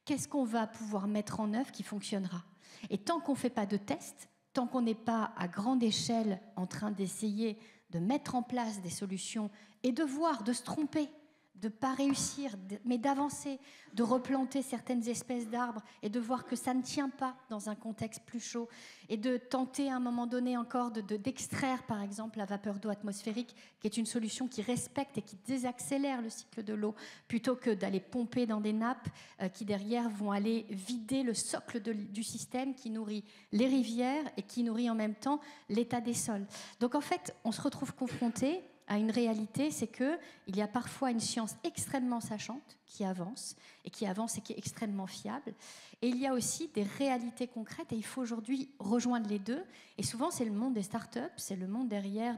D: Qu'est-ce qu'on va pouvoir mettre en œuvre qui fonctionnera? Et tant qu'on ne fait pas de tests, tant qu'on n'est pas à grande échelle en train d'essayer de mettre en place des solutions et de voir, de se tromper, de ne pas réussir, mais d'avancer, de replanter certaines espèces d'arbres et de voir que ça ne tient pas dans un contexte plus chaud et de tenter à un moment donné encore d'extraire par exemple la vapeur d'eau atmosphérique qui est une solution qui respecte et qui désaccélère le cycle de l'eau plutôt que d'aller pomper dans des nappes qui derrière vont aller vider le socle du système qui nourrit les rivières et qui nourrit en même temps l'état des sols. Donc en fait, on se retrouve confronté à une réalité, c'est qu'il y a parfois une science extrêmement sachante qui avance et qui est extrêmement fiable. Et il y a aussi des réalités concrètes et il faut aujourd'hui rejoindre les deux. Et souvent, c'est le monde des startups, c'est le monde derrière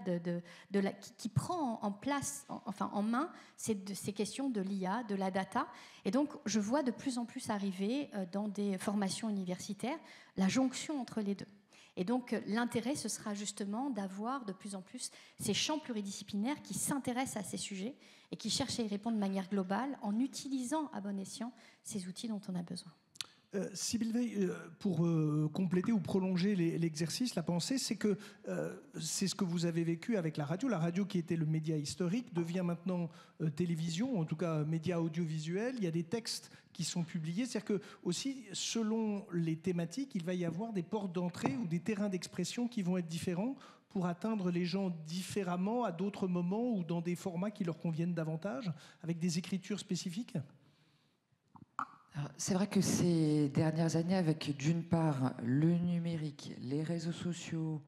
D: qui prend en main ces questions de l'IA, de la data. Et donc, je vois de plus en plus arriver dans des formations universitaires la jonction entre les deux. Et donc, l'intérêt, ce sera justement d'avoir de plus en plus ces champs pluridisciplinaires qui s'intéressent à ces sujets et qui cherchent à y répondre de manière globale en utilisant à bon escient ces outils dont on a besoin.
A: Sybille Veil, pour compléter ou prolonger l'exercice, la pensée, c'est que c'est ce que vous avez vécu avec la radio. La radio, qui était le média historique, devient maintenant télévision, en tout cas média audiovisuel. Il y a des textes qui sont publiés. C'est-à-dire que aussi, selon les thématiques, il va y avoir des portes d'entrée ou des terrains d'expression qui vont être différents pour atteindre les gens différemment à d'autres moments ou dans des formats qui leur conviennent davantage, avec des écritures spécifiques.
C: C'est vrai que ces dernières années, avec d'une part le numérique, les réseaux sociaux,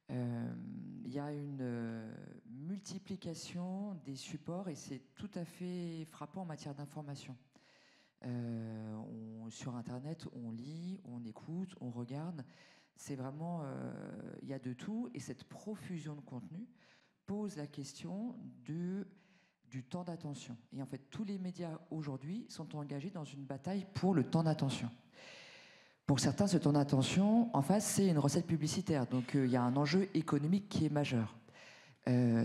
C: il y a une multiplication des supports et c'est tout à fait frappant en matière d'information. Sur Internet, on lit, on écoute, on regarde. C'est vraiment, il y a de tout et cette profusion de contenu pose la question du temps d'attention. Et en fait, tous les médias aujourd'hui sont engagés dans une bataille pour le temps d'attention. Pour certains, ce temps d'attention, en face, c'est une recette publicitaire. Donc, il y a un enjeu économique qui est majeur.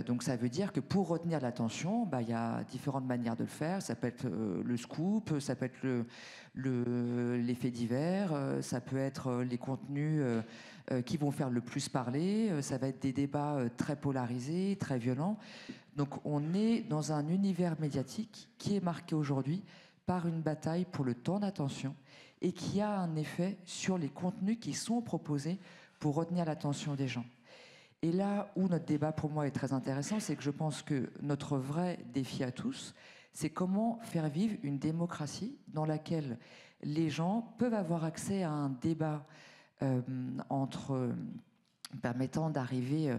C: Donc, ça veut dire que pour retenir l'attention, il y a différentes manières de le faire. Ça peut être le scoop, ça peut être les faits divers, ça peut être les contenus qui vont faire le plus parler, ça va être des débats très polarisés, très violents. Donc on est dans un univers médiatique qui est marqué aujourd'hui par une bataille pour le temps d'attention et qui a un effet sur les contenus qui sont proposés pour retenir l'attention des gens. Et là où notre débat pour moi est très intéressant, c'est que je pense que notre vrai défi à tous, c'est comment faire vivre une démocratie dans laquelle les gens peuvent avoir accès à un débat permettant d'arriver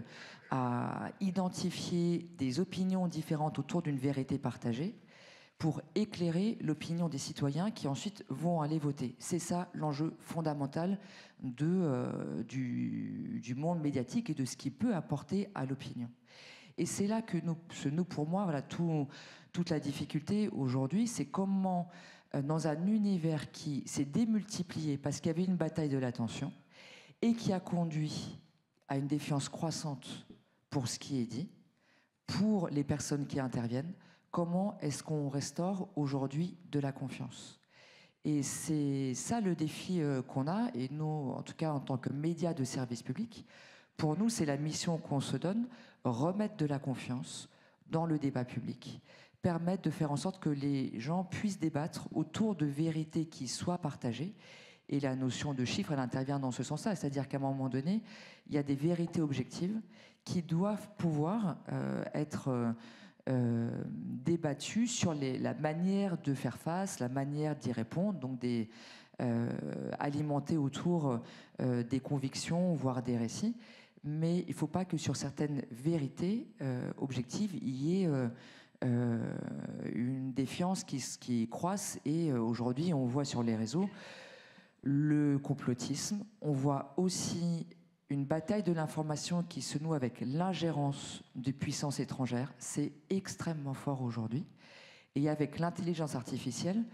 C: à identifier des opinions différentes autour d'une vérité partagée pour éclairer l'opinion des citoyens qui ensuite vont aller voter. C'est ça l'enjeu fondamental du monde médiatique et de ce qu'il peut apporter à l'opinion. Et c'est là que pour moi, voilà, toute la difficulté aujourd'hui, c'est comment, dans un univers qui s'est démultiplié parce qu'il y avait une bataille de l'attention et qui a conduit à une défiance croissante pour ce qui est dit, pour les personnes qui interviennent, comment est-ce qu'on restaure aujourd'hui de la confiance? Et c'est ça le défi qu'on a, et nous, en tout cas en tant que médias de service public, pour nous, c'est la mission qu'on se donne, remettre de la confiance dans le débat public, permettre de faire en sorte que les gens puissent débattre autour de vérités qui soient partagées. Et la notion de chiffre, elle intervient dans ce sens-là, c'est-à-dire qu'à un moment donné, il y a des vérités objectives qui doivent pouvoir être débattues sur la manière de faire face, la manière d'y répondre, donc alimentées autour des convictions, voire des récits. Mais il ne faut pas que sur certaines vérités objectives, il y ait une défiance qui croisse. Et aujourd'hui, on voit sur les réseaux le complotisme. On voit aussi une bataille de l'information qui se noue avec l'ingérence de puissances étrangères. C'est extrêmement fort aujourd'hui. Et avec l'intelligence artificielle,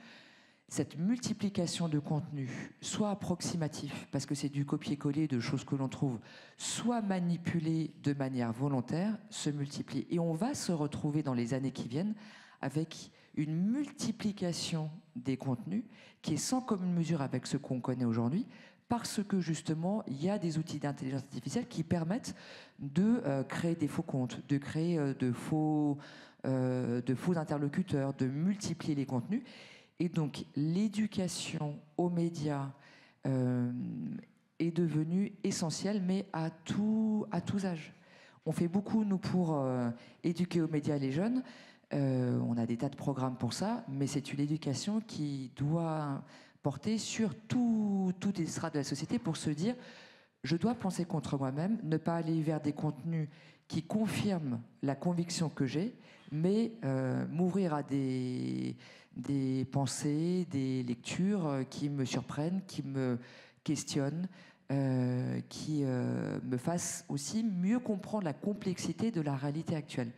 C: cette multiplication de contenus, soit approximatifs, parce que c'est du copier-coller de choses que l'on trouve, soit manipulés de manière volontaire, se multiplie. Et on va se retrouver dans les années qui viennent avec une multiplication des contenus qui est sans commune mesure avec ce qu'on connaît aujourd'hui, parce que justement, il y a des outils d'intelligence artificielle qui permettent de créer des faux comptes, de créer de faux interlocuteurs, de multiplier les contenus. Et donc, l'éducation aux médias est devenue essentielle, mais à tous âges. On fait beaucoup, nous, pour éduquer aux médias les jeunes. On a des tas de programmes pour ça, mais c'est une éducation qui doit porter sur toutes les strates de la société pour se dire je dois penser contre moi-même, ne pas aller vers des contenus qui confirment la conviction que j'ai, mais m'ouvrir à des pensées, des lectures qui me surprennent, qui me questionnent, qui me fassent aussi mieux comprendre la complexité de la réalité actuelle.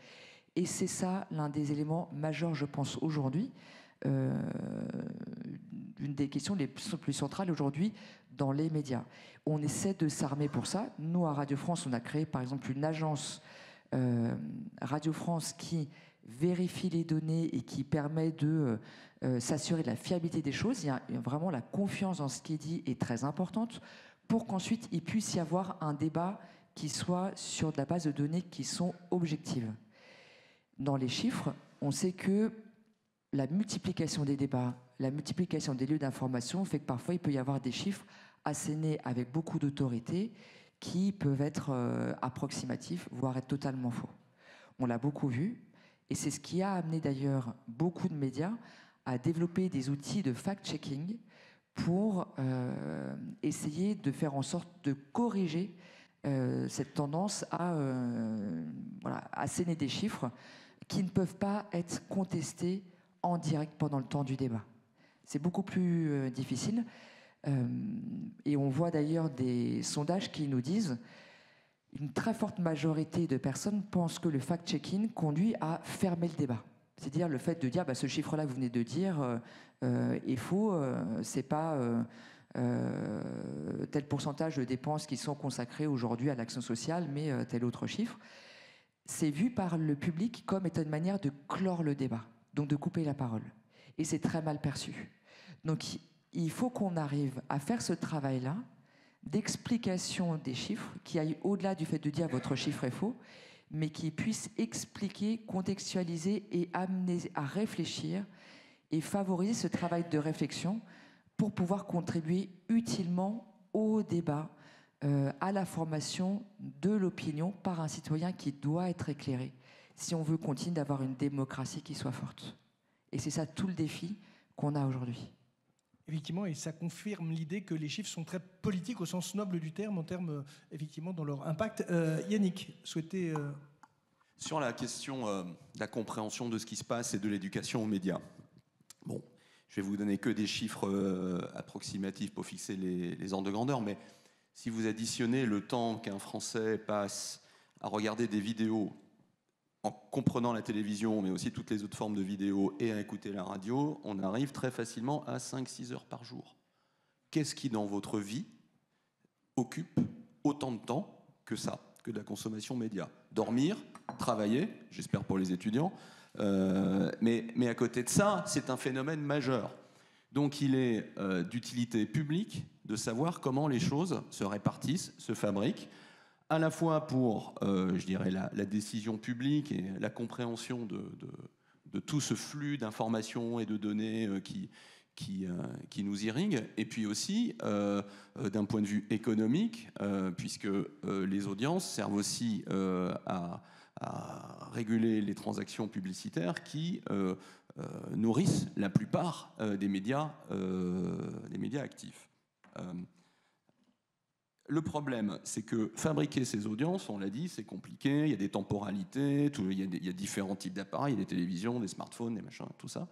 C: Et c'est ça l'un des éléments majeurs, je pense, aujourd'hui, une des questions les plus centrales aujourd'hui dans les médias. On essaie de s'armer pour ça. Nous, à Radio France, on a créé par exemple une agence Radio France qui vérifie les données et qui permet de s'assurer de la fiabilité des choses. Il y a vraiment la confiance dans ce qui est dit est très importante pour qu'ensuite il puisse y avoir un débat qui soit sur de la base de données qui sont objectives. Dans les chiffres, on sait que la multiplication des débats, la multiplication des lieux d'information fait que parfois il peut y avoir des chiffres assénés avec beaucoup d'autorité qui peuvent être approximatifs, voire être totalement faux. On l'a beaucoup vu, et c'est ce qui a amené d'ailleurs beaucoup de médias à développer des outils de fact-checking pour essayer de faire en sorte de corriger cette tendance à asséner des chiffres qui ne peuvent pas être contestés en direct pendant le temps du débat. C'est beaucoup plus difficile. Et on voit d'ailleurs des sondages qui nous disent une très forte majorité de personnes pensent que le fact-checking conduit à fermer le débat. C'est-à-dire le fait de dire ce chiffre-là que vous venez de dire est faux, c'est pas tel pourcentage de dépenses qui sont consacrées aujourd'hui à l'action sociale, mais tel autre chiffre. C'est vu par le public comme étant une manière de clore le débat, donc de couper la parole. Et c'est très mal perçu. Donc il faut qu'on arrive à faire ce travail-là d'explication des chiffres qui aille au-delà du fait de dire votre chiffre est faux, mais qui puisse expliquer, contextualiser et amener à réfléchir et favoriser ce travail de réflexion pour pouvoir contribuer utilement au débat, à la formation de l'opinion par un citoyen qui doit être éclairé si on veut continuer d'avoir une démocratie qui soit forte. Et c'est ça tout le défi qu'on a aujourd'hui.
A: Effectivement, et ça confirme l'idée que les chiffres sont très politiques au sens noble du terme, en termes, effectivement, dans leur impact. Yannick, souhaitez...
E: Sur la question de la compréhension de ce qui se passe et de l'éducation aux médias. Bon, je vais vous donner que des chiffres approximatifs pour fixer les ordres de grandeur, mais si vous additionnez le temps qu'un Français passe à regarder des vidéos en comprenant la télévision, mais aussi toutes les autres formes de vidéos, et à écouter la radio, on arrive très facilement à 5-6 heures par jour. Qu'est-ce qui, dans votre vie, occupe autant de temps que ça, que de la consommation média? Dormir, travailler, j'espère pour les étudiants, mais à côté de ça, c'est un phénomène majeur. Donc il est d'utilité publique de savoir comment les choses se répartissent, se fabriquent, à la fois pour, je dirais, la décision publique et la compréhension de tout ce flux d'informations et de données qui nous irrigue, et puis aussi d'un point de vue économique, puisque les audiences servent aussi à réguler les transactions publicitaires qui nourrissent la plupart des médias actifs. Le problème, c'est que fabriquer ces audiences, on l'a dit, c'est compliqué, il y a des temporalités, il y a différents types d'appareils, il y a des télévisions, des smartphones, des machins, tout ça.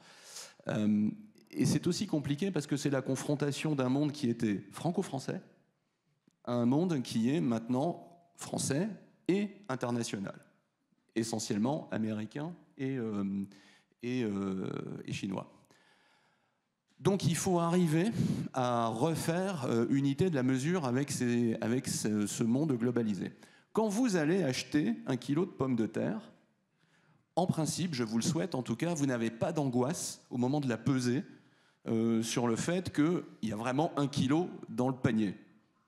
E: Et c'est aussi compliqué parce que c'est la confrontation d'un monde qui était franco-français à un monde qui est maintenant français et international, essentiellement américain et chinois. Donc il faut arriver à refaire unité de la mesure avec ce monde globalisé. Quand vous allez acheter 1 kilo de pommes de terre, en principe, je vous le souhaite en tout cas, vous n'avez pas d'angoisse au moment de la peser sur le fait qu'il y a vraiment 1 kilo dans le panier.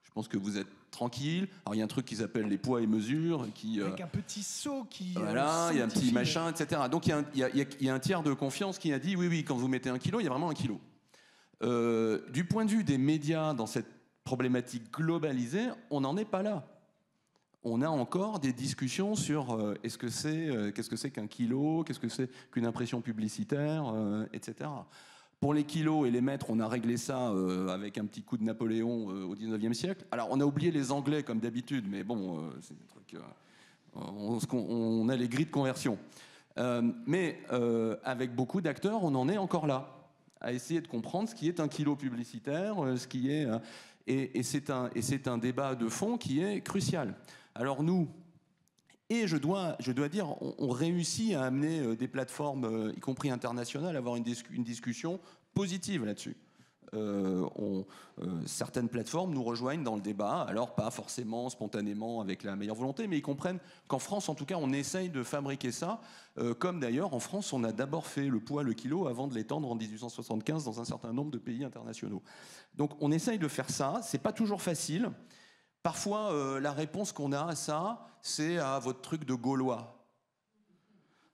E: Je pense que vous êtes tranquille. Alors il y a un truc qui s'appelle les poids et mesures.
A: Avec un petit seau qui...
E: Voilà, il y a un petit machin, etc. Donc il y a un tiers de confiance qui a dit oui, quand vous mettez 1 kilo, il y a vraiment 1 kilo. Du point de vue des médias dans cette problématique globalisée, on n'en est pas là. On a encore des discussions sur qu'est-ce que c'est qu'un kilo, qu'est-ce que c'est qu'une impression publicitaire, etc. Pour les kilos et les mètres, on a réglé ça avec un petit coup de Napoléon au 19e siècle. Alors, on a oublié les Anglais, comme d'habitude, mais bon, c'est des trucs... on a les grilles de conversion. Mais avec beaucoup d'acteurs, on en est encore là, à essayer de comprendre ce qui est un kilo publicitaire, ce qui est... et c'est un débat de fond qui est crucial. Alors nous... Et je dois dire, on réussit à amener des plateformes, y compris internationales, à avoir une discussion positive là-dessus. Certaines plateformes nous rejoignent dans le débat, alors pas forcément spontanément avec la meilleure volonté, mais ils comprennent qu'en France, en tout cas, on essaye de fabriquer ça, comme d'ailleurs en France, on a d'abord fait le poids, le kilo, avant de l'étendre en 1875 dans un certain nombre de pays internationaux. Donc on essaye de faire ça, c'est pas toujours facile. Parfois, la réponse qu'on a à ça, c'est à votre truc de Gaulois.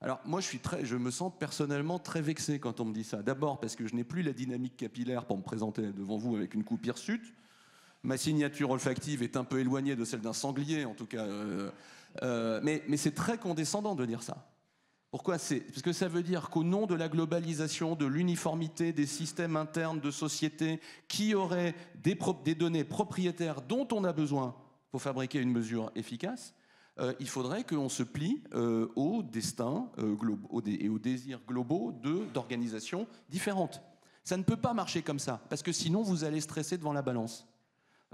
E: Alors, moi, je me sens personnellement très vexé quand on me dit ça. D'abord, parce que je n'ai plus la dynamique capillaire pour me présenter devant vous avec une coupe hirsute. Ma signature olfactive est un peu éloignée de celle d'un sanglier, en tout cas. Mais c'est très condescendant de dire ça. Pourquoi ? Parce que ça veut dire qu'au nom de la globalisation, de l'uniformité des systèmes internes de société qui auraient des données propriétaires dont on a besoin pour fabriquer une mesure efficace, il faudrait qu'on se plie aux destins globaux et aux désirs globaux d'organisations différentes. Ça ne peut pas marcher comme ça, parce que sinon vous allez stresser devant la balance.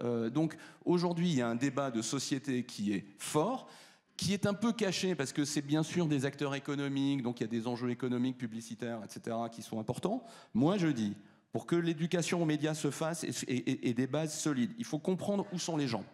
E: Donc aujourd'hui, il y a un débat de société qui est fort, qui est un peu caché, parce que c'est bien sûr des acteurs économiques, donc il y a des enjeux économiques, publicitaires, etc., qui sont importants. Moi, je dis, pour que l'éducation aux médias se fasse et des bases solides, il faut comprendre où sont les gens.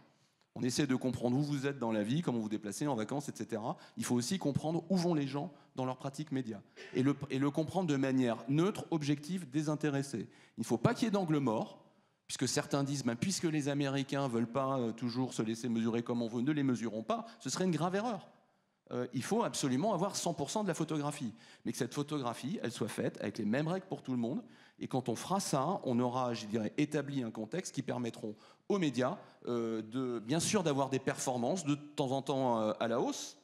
E: On essaie de comprendre où vous êtes dans la vie, comment vous déplacez en vacances, etc. Il faut aussi comprendre où vont les gens dans leurs pratiques médias. Et le comprendre de manière neutre, objective, désintéressée. Il ne faut pas qu'il y ait d'angle mort, puisque certains disent, puisque les Américains ne veulent pas toujours se laisser mesurer comme on veut, ne les mesurons pas, ce serait une grave erreur. Il faut absolument avoir 100% de la photographie. Mais que cette photographie, elle soit faite avec les mêmes règles pour tout le monde. Et quand on fera ça, on aura, je dirais, établi un contexte qui permettront aux médias, bien sûr, d'avoir des performances de temps en temps à la hausse,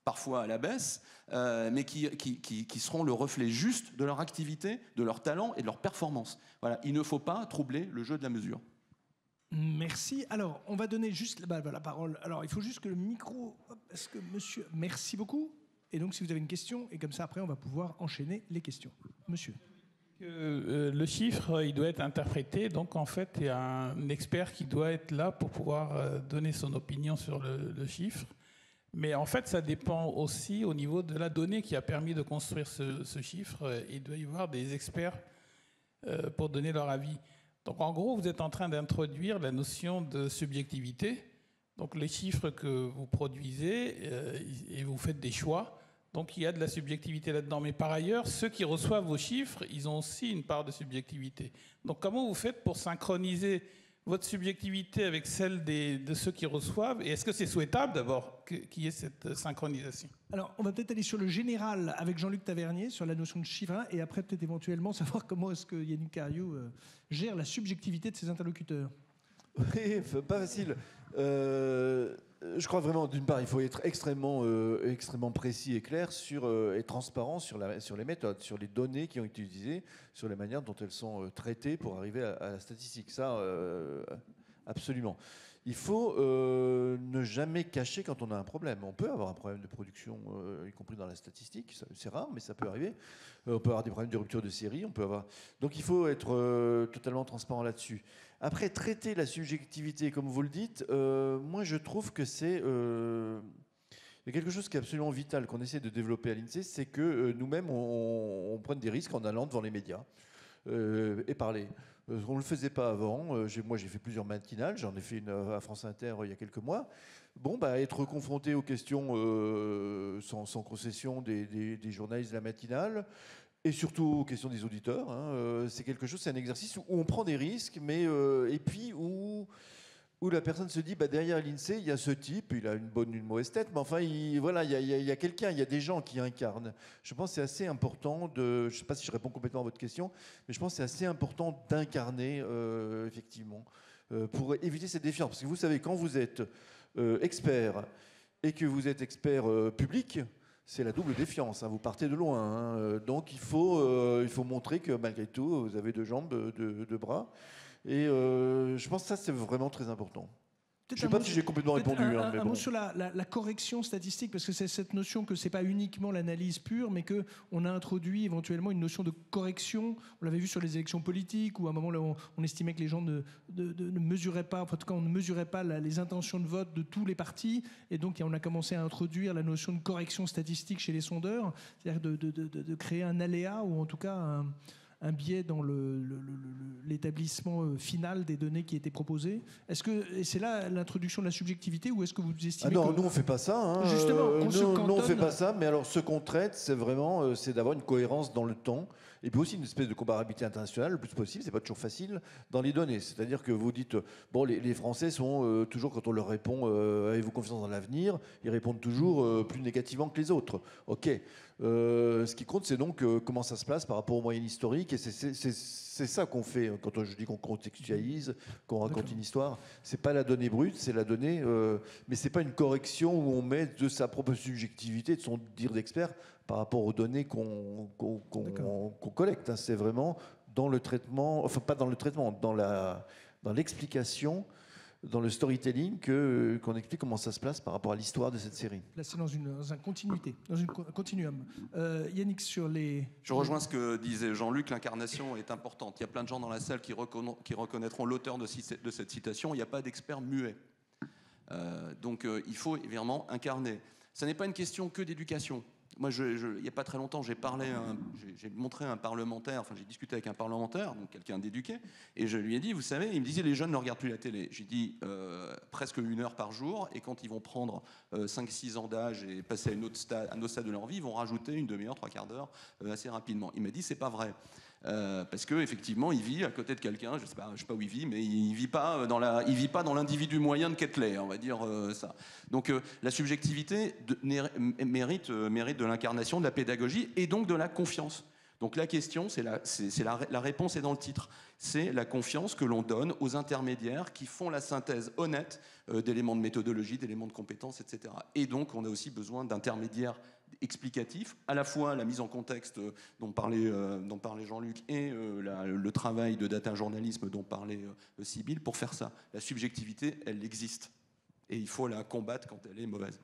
E: parfois à la baisse, mais qui seront le reflet juste de leur activité, de leur talent et de leur performance. Voilà, il ne faut pas troubler le jeu de la mesure.
A: Merci. Alors, on va donner juste la parole. Alors, il faut juste que le micro... Parce que monsieur... Merci beaucoup. Et donc, si vous avez une question, et comme ça, après, on va pouvoir enchaîner les questions. Monsieur.
J: Le chiffre, il doit être interprété. Donc, en fait, il y a un expert qui doit être là pour pouvoir donner son opinion sur le chiffre. Mais en fait, ça dépend aussi au niveau de la donnée qui a permis de construire ce chiffre. Il doit y avoir des experts pour donner leur avis. Donc, en gros, vous êtes en train d'introduire la notion de subjectivité. Donc, les chiffres que vous produisez, et vous faites des choix. Donc, il y a de la subjectivité là-dedans. Mais par ailleurs, ceux qui reçoivent vos chiffres, ils ont aussi une part de subjectivité. Donc, comment vous faites pour synchroniser votre subjectivité avec celle de ceux qui reçoivent? Et est-ce que c'est souhaitable d'abord qu'il y ait cette synchronisation?
A: Alors, on va peut-être aller sur le général avec Jean-Luc Tavernier, sur la notion de chiffre, hein, et après peut-être éventuellement savoir comment est-ce que Yannick Cariou gère la subjectivité de ses interlocuteurs.
B: Oui, pas facile. Je crois vraiment, d'une part, il faut être extrêmement précis et clair et transparent sur les méthodes, sur les données qui ont été utilisées, sur les manières dont elles sont traitées pour arriver à la statistique. Ça, absolument. Il faut ne jamais cacher quand on a un problème. On peut avoir un problème de production, y compris dans la statistique. C'est rare, mais ça peut arriver. On peut avoir des problèmes de rupture de série. Donc il faut être totalement transparent là-dessus. Après, traiter la subjectivité, comme vous le dites, moi je trouve que c'est... Il y a quelque chose qui est absolument vital qu'on essaie de développer à l'INSEE, c'est que nous-mêmes, on prenne des risques en allant devant les médias et parler. On ne le faisait pas avant. Moi, j'ai fait plusieurs matinales. J'en ai fait une à France Inter il y a quelques mois. Être confronté aux questions sans concession des journalistes de la matinale, et surtout aux questions des auditeurs, hein, c'est quelque chose, c'est un exercice où on prend des risques, mais et puis où la personne se dit, derrière l'INSEE, il y a ce type, il a une bonne ou une mauvaise tête, mais enfin, il y a quelqu'un, il y a des gens qui incarnent. Je pense que c'est assez important je ne sais pas si je réponds complètement à votre question, mais je pense que c'est assez important d'incarner, effectivement, pour éviter cette défiance. Parce que vous savez, quand vous êtes expert et que vous êtes expert public, c'est la double défiance, hein, vous partez de loin. Hein, donc il faut montrer que malgré tout, vous avez deux jambes, deux bras. Et je pense que ça, c'est vraiment très important. Je ne sais pas si j'ai complètement répondu.
A: Un mot sur la correction statistique, parce que c'est cette notion que ce n'est pas uniquement l'analyse pure, mais qu'on a introduit éventuellement une notion de correction. On l'avait vu sur les élections politiques, où à un moment, là, on estimait que les gens ne mesuraient pas, enfin, en tout cas, on ne mesurait pas les intentions de vote de tous les partis. Et donc, on a commencé à introduire la notion de correction statistique chez les sondeurs, c'est-à-dire de créer un aléa, ou en tout cas un biais dans l'établissement final des données qui étaient proposées. Et c'est là l'introduction de la subjectivité, ou est-ce que vous estimez
B: non, nous on fait pas ça. Hein.
A: Justement,
B: nous on fait pas ça. Mais alors, ce qu'on traite, c'est vraiment, c'est d'avoir une cohérence dans le temps, et puis aussi une espèce de comparabilité internationale le plus possible. C'est pas toujours facile dans les données. C'est-à-dire que vous dites, les Français sont toujours, quand on leur répond, avez-vous confiance dans l'avenir, ils répondent toujours plus négativement que les autres. Ok. Ce qui compte, c'est donc comment ça se place par rapport aux moyennes historiques, et c'est ça qu'on fait quand je dis qu'on contextualise, qu'on raconte une histoire. C'est pas la donnée brute, c'est la donnée, mais c'est pas une correction où on met de sa propre subjectivité, de son dire d'expert par rapport aux données qu'on collecte. Hein. C'est vraiment dans le traitement, enfin pas dans le traitement, dans l'explication, dans le storytelling, qu'on explique comment ça se place par rapport à l'histoire de cette série.
A: Là, c'est dans une continuité, dans un continuum. Yannick, sur les...
E: Je rejoins ce que disait Jean-Luc, l'incarnation est importante. Il y a plein de gens dans la salle qui reconnaîtront l'auteur de cette citation. Il n'y a pas d'expert muet. Donc il faut évidemment incarner. Ce n'est pas une question que d'éducation. Moi, il n'y a pas très longtemps, j'ai montré un parlementaire, enfin j'ai discuté avec un parlementaire, donc quelqu'un d'éduqué, et je lui ai dit, vous savez, il me disait, les jeunes ne regardent plus la télé. J'ai dit, presque 1 heure par jour, et quand ils vont prendre 5-6 ans d'âge et passer à un autre stade de leur vie, ils vont rajouter une demi-heure, 3/4 d'heure assez rapidement. Il m'a dit, c'est pas vrai. Parce que effectivement, il vit à côté de quelqu'un, je sais pas où il vit, mais il vit pas dans l'individu moyen de Ketley, on va dire ça. Donc la subjectivité mérite de l'incarnation, de la pédagogie et donc de la confiance. Donc la question, la réponse est dans le titre. C'est la confiance que l'on donne aux intermédiaires qui font la synthèse honnête d'éléments de méthodologie, d'éléments de compétences, etc. Et donc on a aussi besoin d'intermédiaires explicatif, à la fois la mise en contexte dont parlait Jean-Luc et le travail de data journalisme dont parlait Sybille pour faire ça. La subjectivité, elle existe et il faut la combattre quand elle est mauvaise.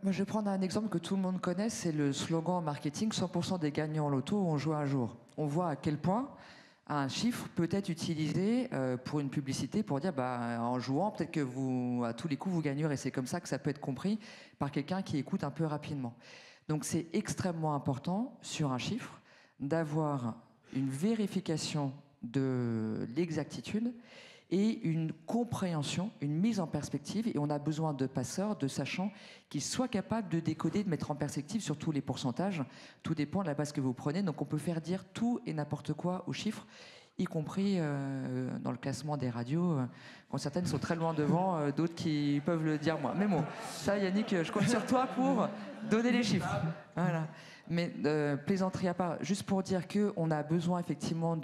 C: Moi, je vais prendre un exemple que tout le monde connaît, c'est le slogan en marketing 100% des gagnants en loto ont joué un jour. On voit à quel point un chiffre peut être utilisé pour une publicité pour dire en jouant, peut-être que à tous les coups vous gagnerez. C'est comme ça que ça peut être compris par quelqu'un qui écoute un peu rapidement. Donc c'est extrêmement important sur un chiffre d'avoir une vérification de l'exactitude et une compréhension, une mise en perspective. Et on a besoin de passeurs, de sachants qui soient capables de décoder, de mettre en perspective sur tous les pourcentages. Tout dépend de la base que vous prenez. Donc on peut faire dire tout et n'importe quoi aux chiffres. y compris dans le classement des radios, quand certaines sont très loin devant, d'autres qui peuvent le dire moins. Mais bon, ça Yannick, je compte sur toi pour donner les chiffres. Voilà. Mais plaisanterie à part, juste pour dire qu'on a besoin effectivement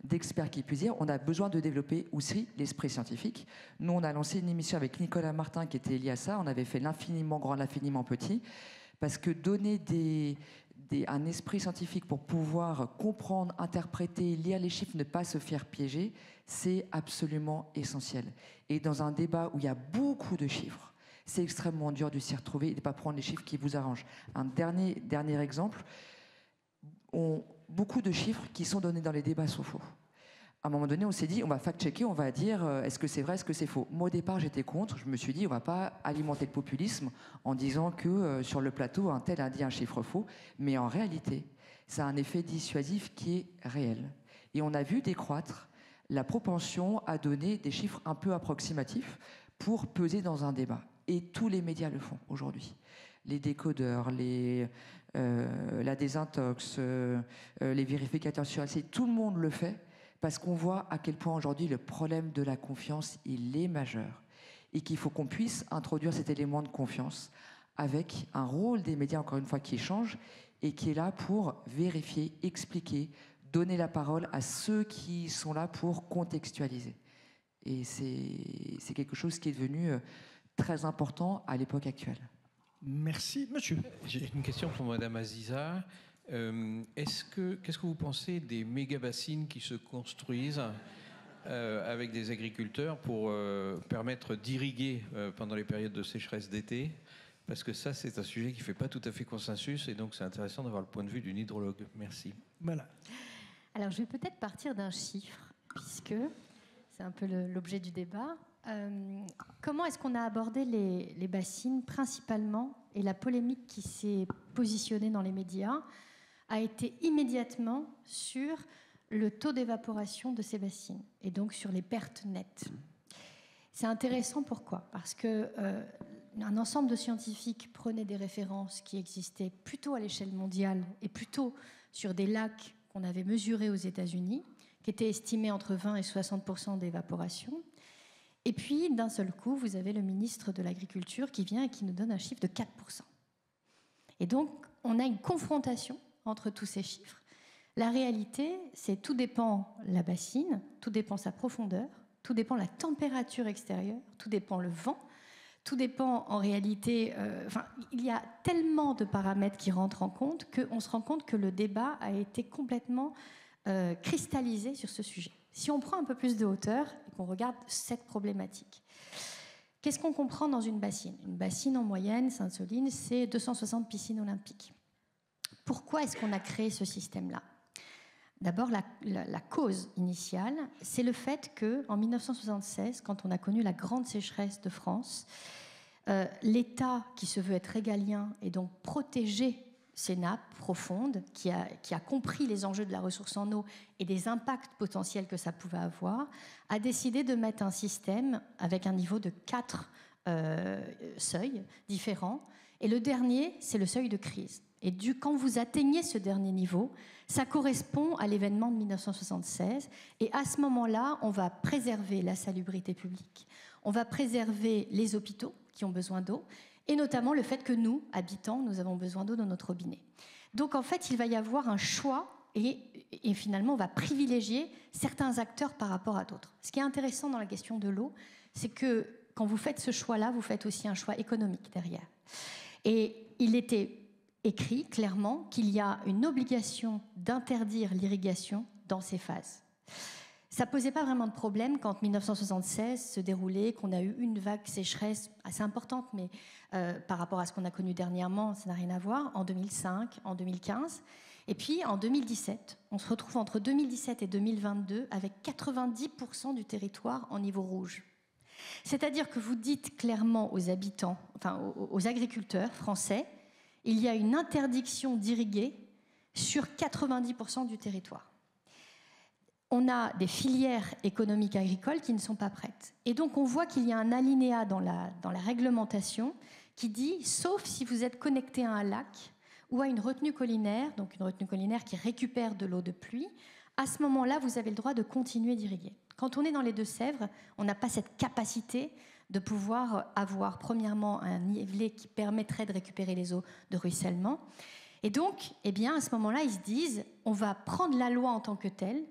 C: d'experts qui puissent dire, on a besoin de développer aussi l'esprit scientifique. Nous, on a lancé une émission avec Nicolas Martin qui était liée à ça, on avait fait l'infiniment grand, l'infiniment petit, parce que donner un esprit scientifique pour pouvoir comprendre, interpréter, lire les chiffres, ne pas se faire piéger, c'est absolument essentiel. Et dans un débat où il y a beaucoup de chiffres, c'est extrêmement dur de s'y retrouver et de ne pas prendre les chiffres qui vous arrangent. Un dernier exemple, beaucoup de chiffres qui sont donnés dans les débats sont faux. À un moment donné, on s'est dit, on va fact-checker, on va dire, est-ce que c'est vrai, est-ce que c'est faux? Moi, au départ, j'étais contre. Je me suis dit, on ne va pas alimenter le populisme en disant que sur le plateau, un tel a dit un chiffre faux. Mais en réalité, ça a un effet dissuasif qui est réel. Et on a vu décroître la propension à donner des chiffres un peu approximatifs pour peser dans un débat. Et tous les médias le font aujourd'hui. Les décodeurs, la désintox, les vérificateurs sur LCD, tout le monde le fait parce qu'on voit à quel point aujourd'hui le problème de la confiance, il est majeur. Et qu'il faut qu'on puisse introduire cet élément de confiance avec un rôle des médias, encore une fois, qui change et qui est là pour vérifier, expliquer, donner la parole à ceux qui sont là pour contextualiser. Et c'est quelque chose qui est devenu très important à l'époque actuelle.
A: Merci, monsieur.
K: J'ai une question pour Madame Aziza. Qu'est-ce que vous pensez des méga-bassines qui se construisent avec des agriculteurs pour permettre d'irriguer pendant les périodes de sécheresse d'été? Parce que ça, c'est un sujet qui ne fait pas tout à fait consensus et donc c'est intéressant d'avoir le point de vue d'une hydrologue. Merci.
A: Voilà.
D: Alors, je vais peut-être partir d'un chiffre, puisque c'est un peu l'objet du débat. Comment est-ce qu'on a abordé les bassines principalement, et la polémique qui s'est positionnée dans les médias a été immédiatement sur le taux d'évaporation de ces bassines et donc sur les pertes nettes. C'est intéressant, pourquoi? Parce que un ensemble de scientifiques prenaient des références qui existaient plutôt à l'échelle mondiale et plutôt sur des lacs qu'on avait mesurés aux États-Unis, qui étaient estimés entre 20 et 60% d'évaporation. Et puis, d'un seul coup, vous avez le ministre de l'Agriculture qui vient et qui nous donne un chiffre de 4%. Et donc, on a une confrontation entre tous ces chiffres. La réalité, c'est tout dépend la bassine, tout dépend sa profondeur, tout dépend la température extérieure, tout dépend le vent, tout dépend en réalité... il y a tellement de paramètres qui rentrent en compte qu'on se rend compte que le débat a été complètement cristallisé sur ce sujet. Si on prend un peu plus de hauteur et qu'on regarde cette problématique, qu'est-ce qu'on comprend dans une bassine? Une bassine en moyenne, Sainte-Soline, c'est 260 piscines olympiques. Pourquoi est-ce qu'on a créé ce système-là? D'abord, la cause initiale, c'est le fait qu'en 1976, quand on a connu la grande sécheresse de France, l'État, qui se veut être régalien et donc protéger ces nappes profondes, qui a compris les enjeux de la ressource en eau et des impacts potentiels que ça pouvait avoir, a décidé de mettre un système avec un niveau de 4 seuils différents. Et le dernier, c'est le seuil de crise. Et quand vous atteignez ce dernier niveau, ça correspond à l'événement de 1976. Et à ce moment-là, on va préserver la salubrité publique, on va préserver les hôpitaux qui ont besoin d'eau, et notamment le fait que nous, habitants, nous avons besoin d'eau dans notre robinet. Donc en fait, il va y avoir un choix et finalement, on va privilégier certains acteurs par rapport à d'autres. Ce qui est intéressant dans la question de l'eau, c'est que quand vous faites ce choix-là, vous faites aussi un choix économique derrière. Et il était écrit clairement qu'il y a une obligation d'interdire l'irrigation dans ces phases. Ça ne posait pas vraiment de problème quand 1976 se déroulait, qu'on a eu une vague sécheresse assez importante, mais par rapport à ce qu'on a connu dernièrement, ça n'a rien à voir, en 2005, en 2015. Et puis en 2017, on se retrouve entre 2017 et 2022 avec 90% du territoire en niveau rouge. C'est-à-dire que vous dites clairement aux habitants, enfin aux agriculteurs français, il y a une interdiction d'irriguer sur 90% du territoire. On a des filières économiques agricoles qui ne sont pas prêtes. Et donc on voit qu'il y a un alinéa dans la réglementation qui dit, sauf si vous êtes connecté à un lac ou à une retenue collinaire, donc une retenue collinaire qui récupère de l'eau de pluie, à ce moment-là, vous avez le droit de continuer d'irriguer. Quand on est dans les Deux-Sèvres, on n'a pas cette capacité de pouvoir avoir, premièrement, un nivelé qui permettrait de récupérer les eaux de ruissellement. Et donc, eh bien, à ce moment-là, ils se disent, on va prendre la loi en tant que telle,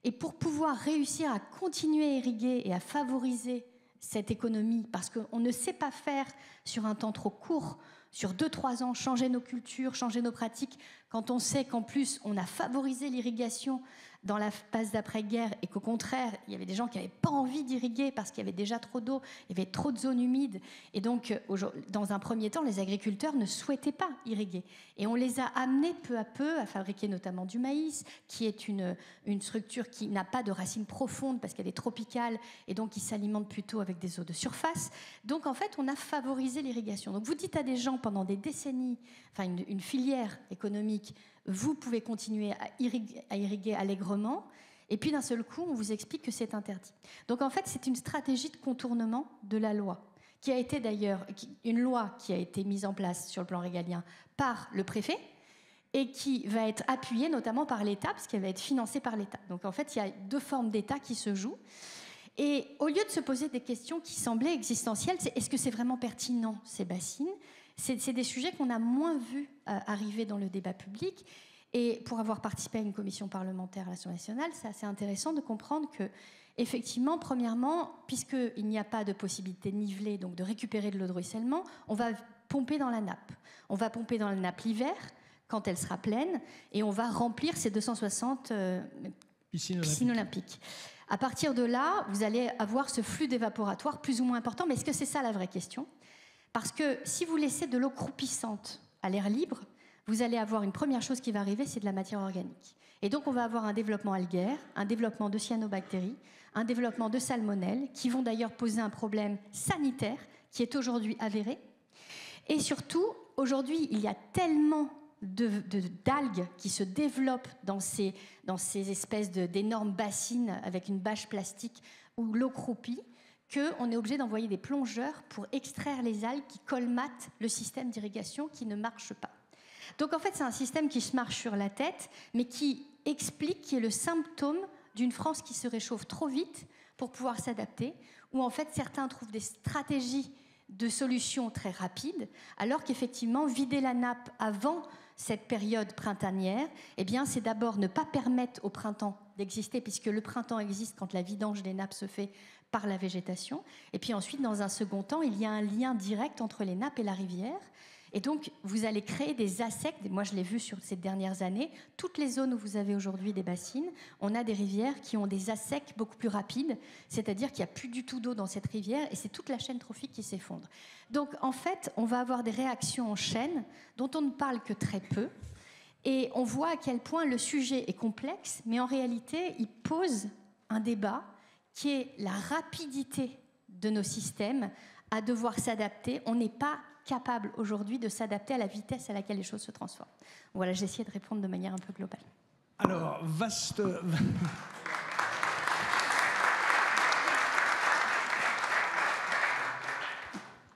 D: et pour pouvoir réussir à continuer à irriguer et à favoriser cette économie, parce qu'on ne sait pas faire sur un temps trop court, sur 2-3 ans, changer nos cultures, changer nos pratiques, quand on sait qu'en plus, on a favorisé l'irrigation dans la phase d'après-guerre et qu'au contraire, il y avait des gens qui n'avaient pas envie d'irriguer parce qu'il y avait déjà trop d'eau, il y avait trop de zones humides. Et donc, dans un premier temps, les agriculteurs ne souhaitaient pas irriguer. Et on les a amenés peu à peu à fabriquer notamment du maïs, qui est une structure qui n'a pas de racines profondes parce qu'elle est tropicale et donc qui s'alimente plutôt avec des eaux de surface. Donc, en fait, on a favorisé l'irrigation. Donc, vous dites à des gens pendant des décennies, enfin une filière économique, vous pouvez continuer à irriguer allègrement, et puis d'un seul coup, on vous explique que c'est interdit. Donc en fait, c'est une stratégie de contournement de la loi, qui a été d'ailleurs une loi qui a été mise en place sur le plan régalien par le préfet, et qui va être appuyée notamment par l'État, parce qu'elle va être financée par l'État. Donc en fait, il y a 2 formes d'État qui se jouent. Et au lieu de se poser des questions qui semblaient existentielles, c'est est-ce que c'est vraiment pertinent, ces bassines ? C'est des sujets qu'on a moins vus arriver dans le débat public. Et pour avoir participé à une commission parlementaire à l'Assemblée nationale, c'est assez intéressant de comprendre que, effectivement, premièrement, puisqu'il n'y a pas de possibilité de niveler, donc de récupérer de l'eau de ruissellement, on va pomper dans la nappe. On va pomper dans la nappe l'hiver, quand elle sera pleine, et on va remplir ces 260 piscines olympiques. À partir de là, vous allez avoir ce flux d'évaporatoire plus ou moins important. Mais est-ce que c'est ça la vraie question ? Parce que si vous laissez de l'eau croupissante à l'air libre, vous allez avoir une première chose qui va arriver, c'est de la matière organique. Et donc on va avoir un développement algaire, un développement de cyanobactéries, un développement de salmonelles, qui vont d'ailleurs poser un problème sanitaire qui est aujourd'hui avéré. Et surtout, aujourd'hui, il y a tellement d'algues qui se développent dans ces espèces d'énormes bassines avec une bâche plastique où l'eau croupit, qu'on est obligé d'envoyer des plongeurs pour extraire les algues qui colmatent le système d'irrigation qui ne marche pas. Donc en fait, c'est un système qui se marche sur la tête, mais qui explique, qui est le symptôme d'une France qui se réchauffe trop vite pour pouvoir s'adapter, où en fait certains trouvent des stratégies de solutions très rapides, alors qu'effectivement, vider la nappe avant cette période printanière, eh bien, c'est d'abord ne pas permettre au printemps d'exister, puisque le printemps existe quand la vidange des nappes se fait par la végétation. Et puis ensuite, dans un second temps, il y a un lien direct entre les nappes et la rivière. Et donc, vous allez créer des assecs. Moi, je l'ai vu sur ces dernières années. Toutes les zones où vous avez aujourd'hui des bassines, on a des rivières qui ont des assecs beaucoup plus rapides, c'est-à-dire qu'il n'y a plus du tout d'eau dans cette rivière et c'est toute la chaîne trophique qui s'effondre. Donc, en fait, on va avoir des réactions en chaîne dont on ne parle que très peu. Et on voit à quel point le sujet est complexe, mais en réalité, il pose un débat qui est la rapidité de nos systèmes à devoir s'adapter. On n'est pas capable aujourd'hui de s'adapter à la vitesse à laquelle les choses se transforment. Voilà, j'ai essayé de répondre de manière un peu globale.
A: Alors, vaste...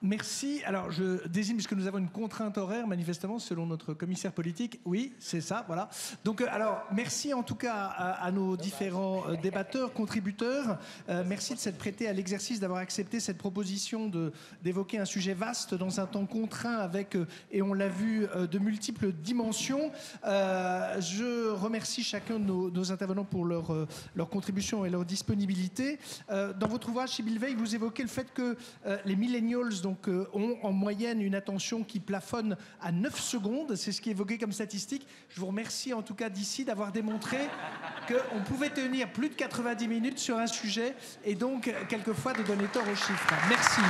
A: Merci. Alors, je désigne, puisque nous avons une contrainte horaire, manifestement, selon notre commissaire politique. Oui, c'est ça, voilà. Donc, alors, merci en tout cas à nos différents débatteurs, contributeurs. Merci de s'être prêtés à l'exercice, d'avoir accepté cette proposition d'évoquer un sujet vaste dans un temps contraint avec, et on l'a vu, de multiples dimensions. Je remercie chacun de nos intervenants pour leur contribution et leur disponibilité. Dans votre ouvrage, Sybille Veil, vous évoquez le fait que les millennials, donc, ont en moyenne une attention qui plafonne à 9 secondes. C'est ce qui est évoqué comme statistique. Je vous remercie en tout cas d'ici d'avoir démontré qu'on pouvait tenir plus de 90 minutes sur un sujet et donc quelquefois de donner tort aux chiffres. Merci.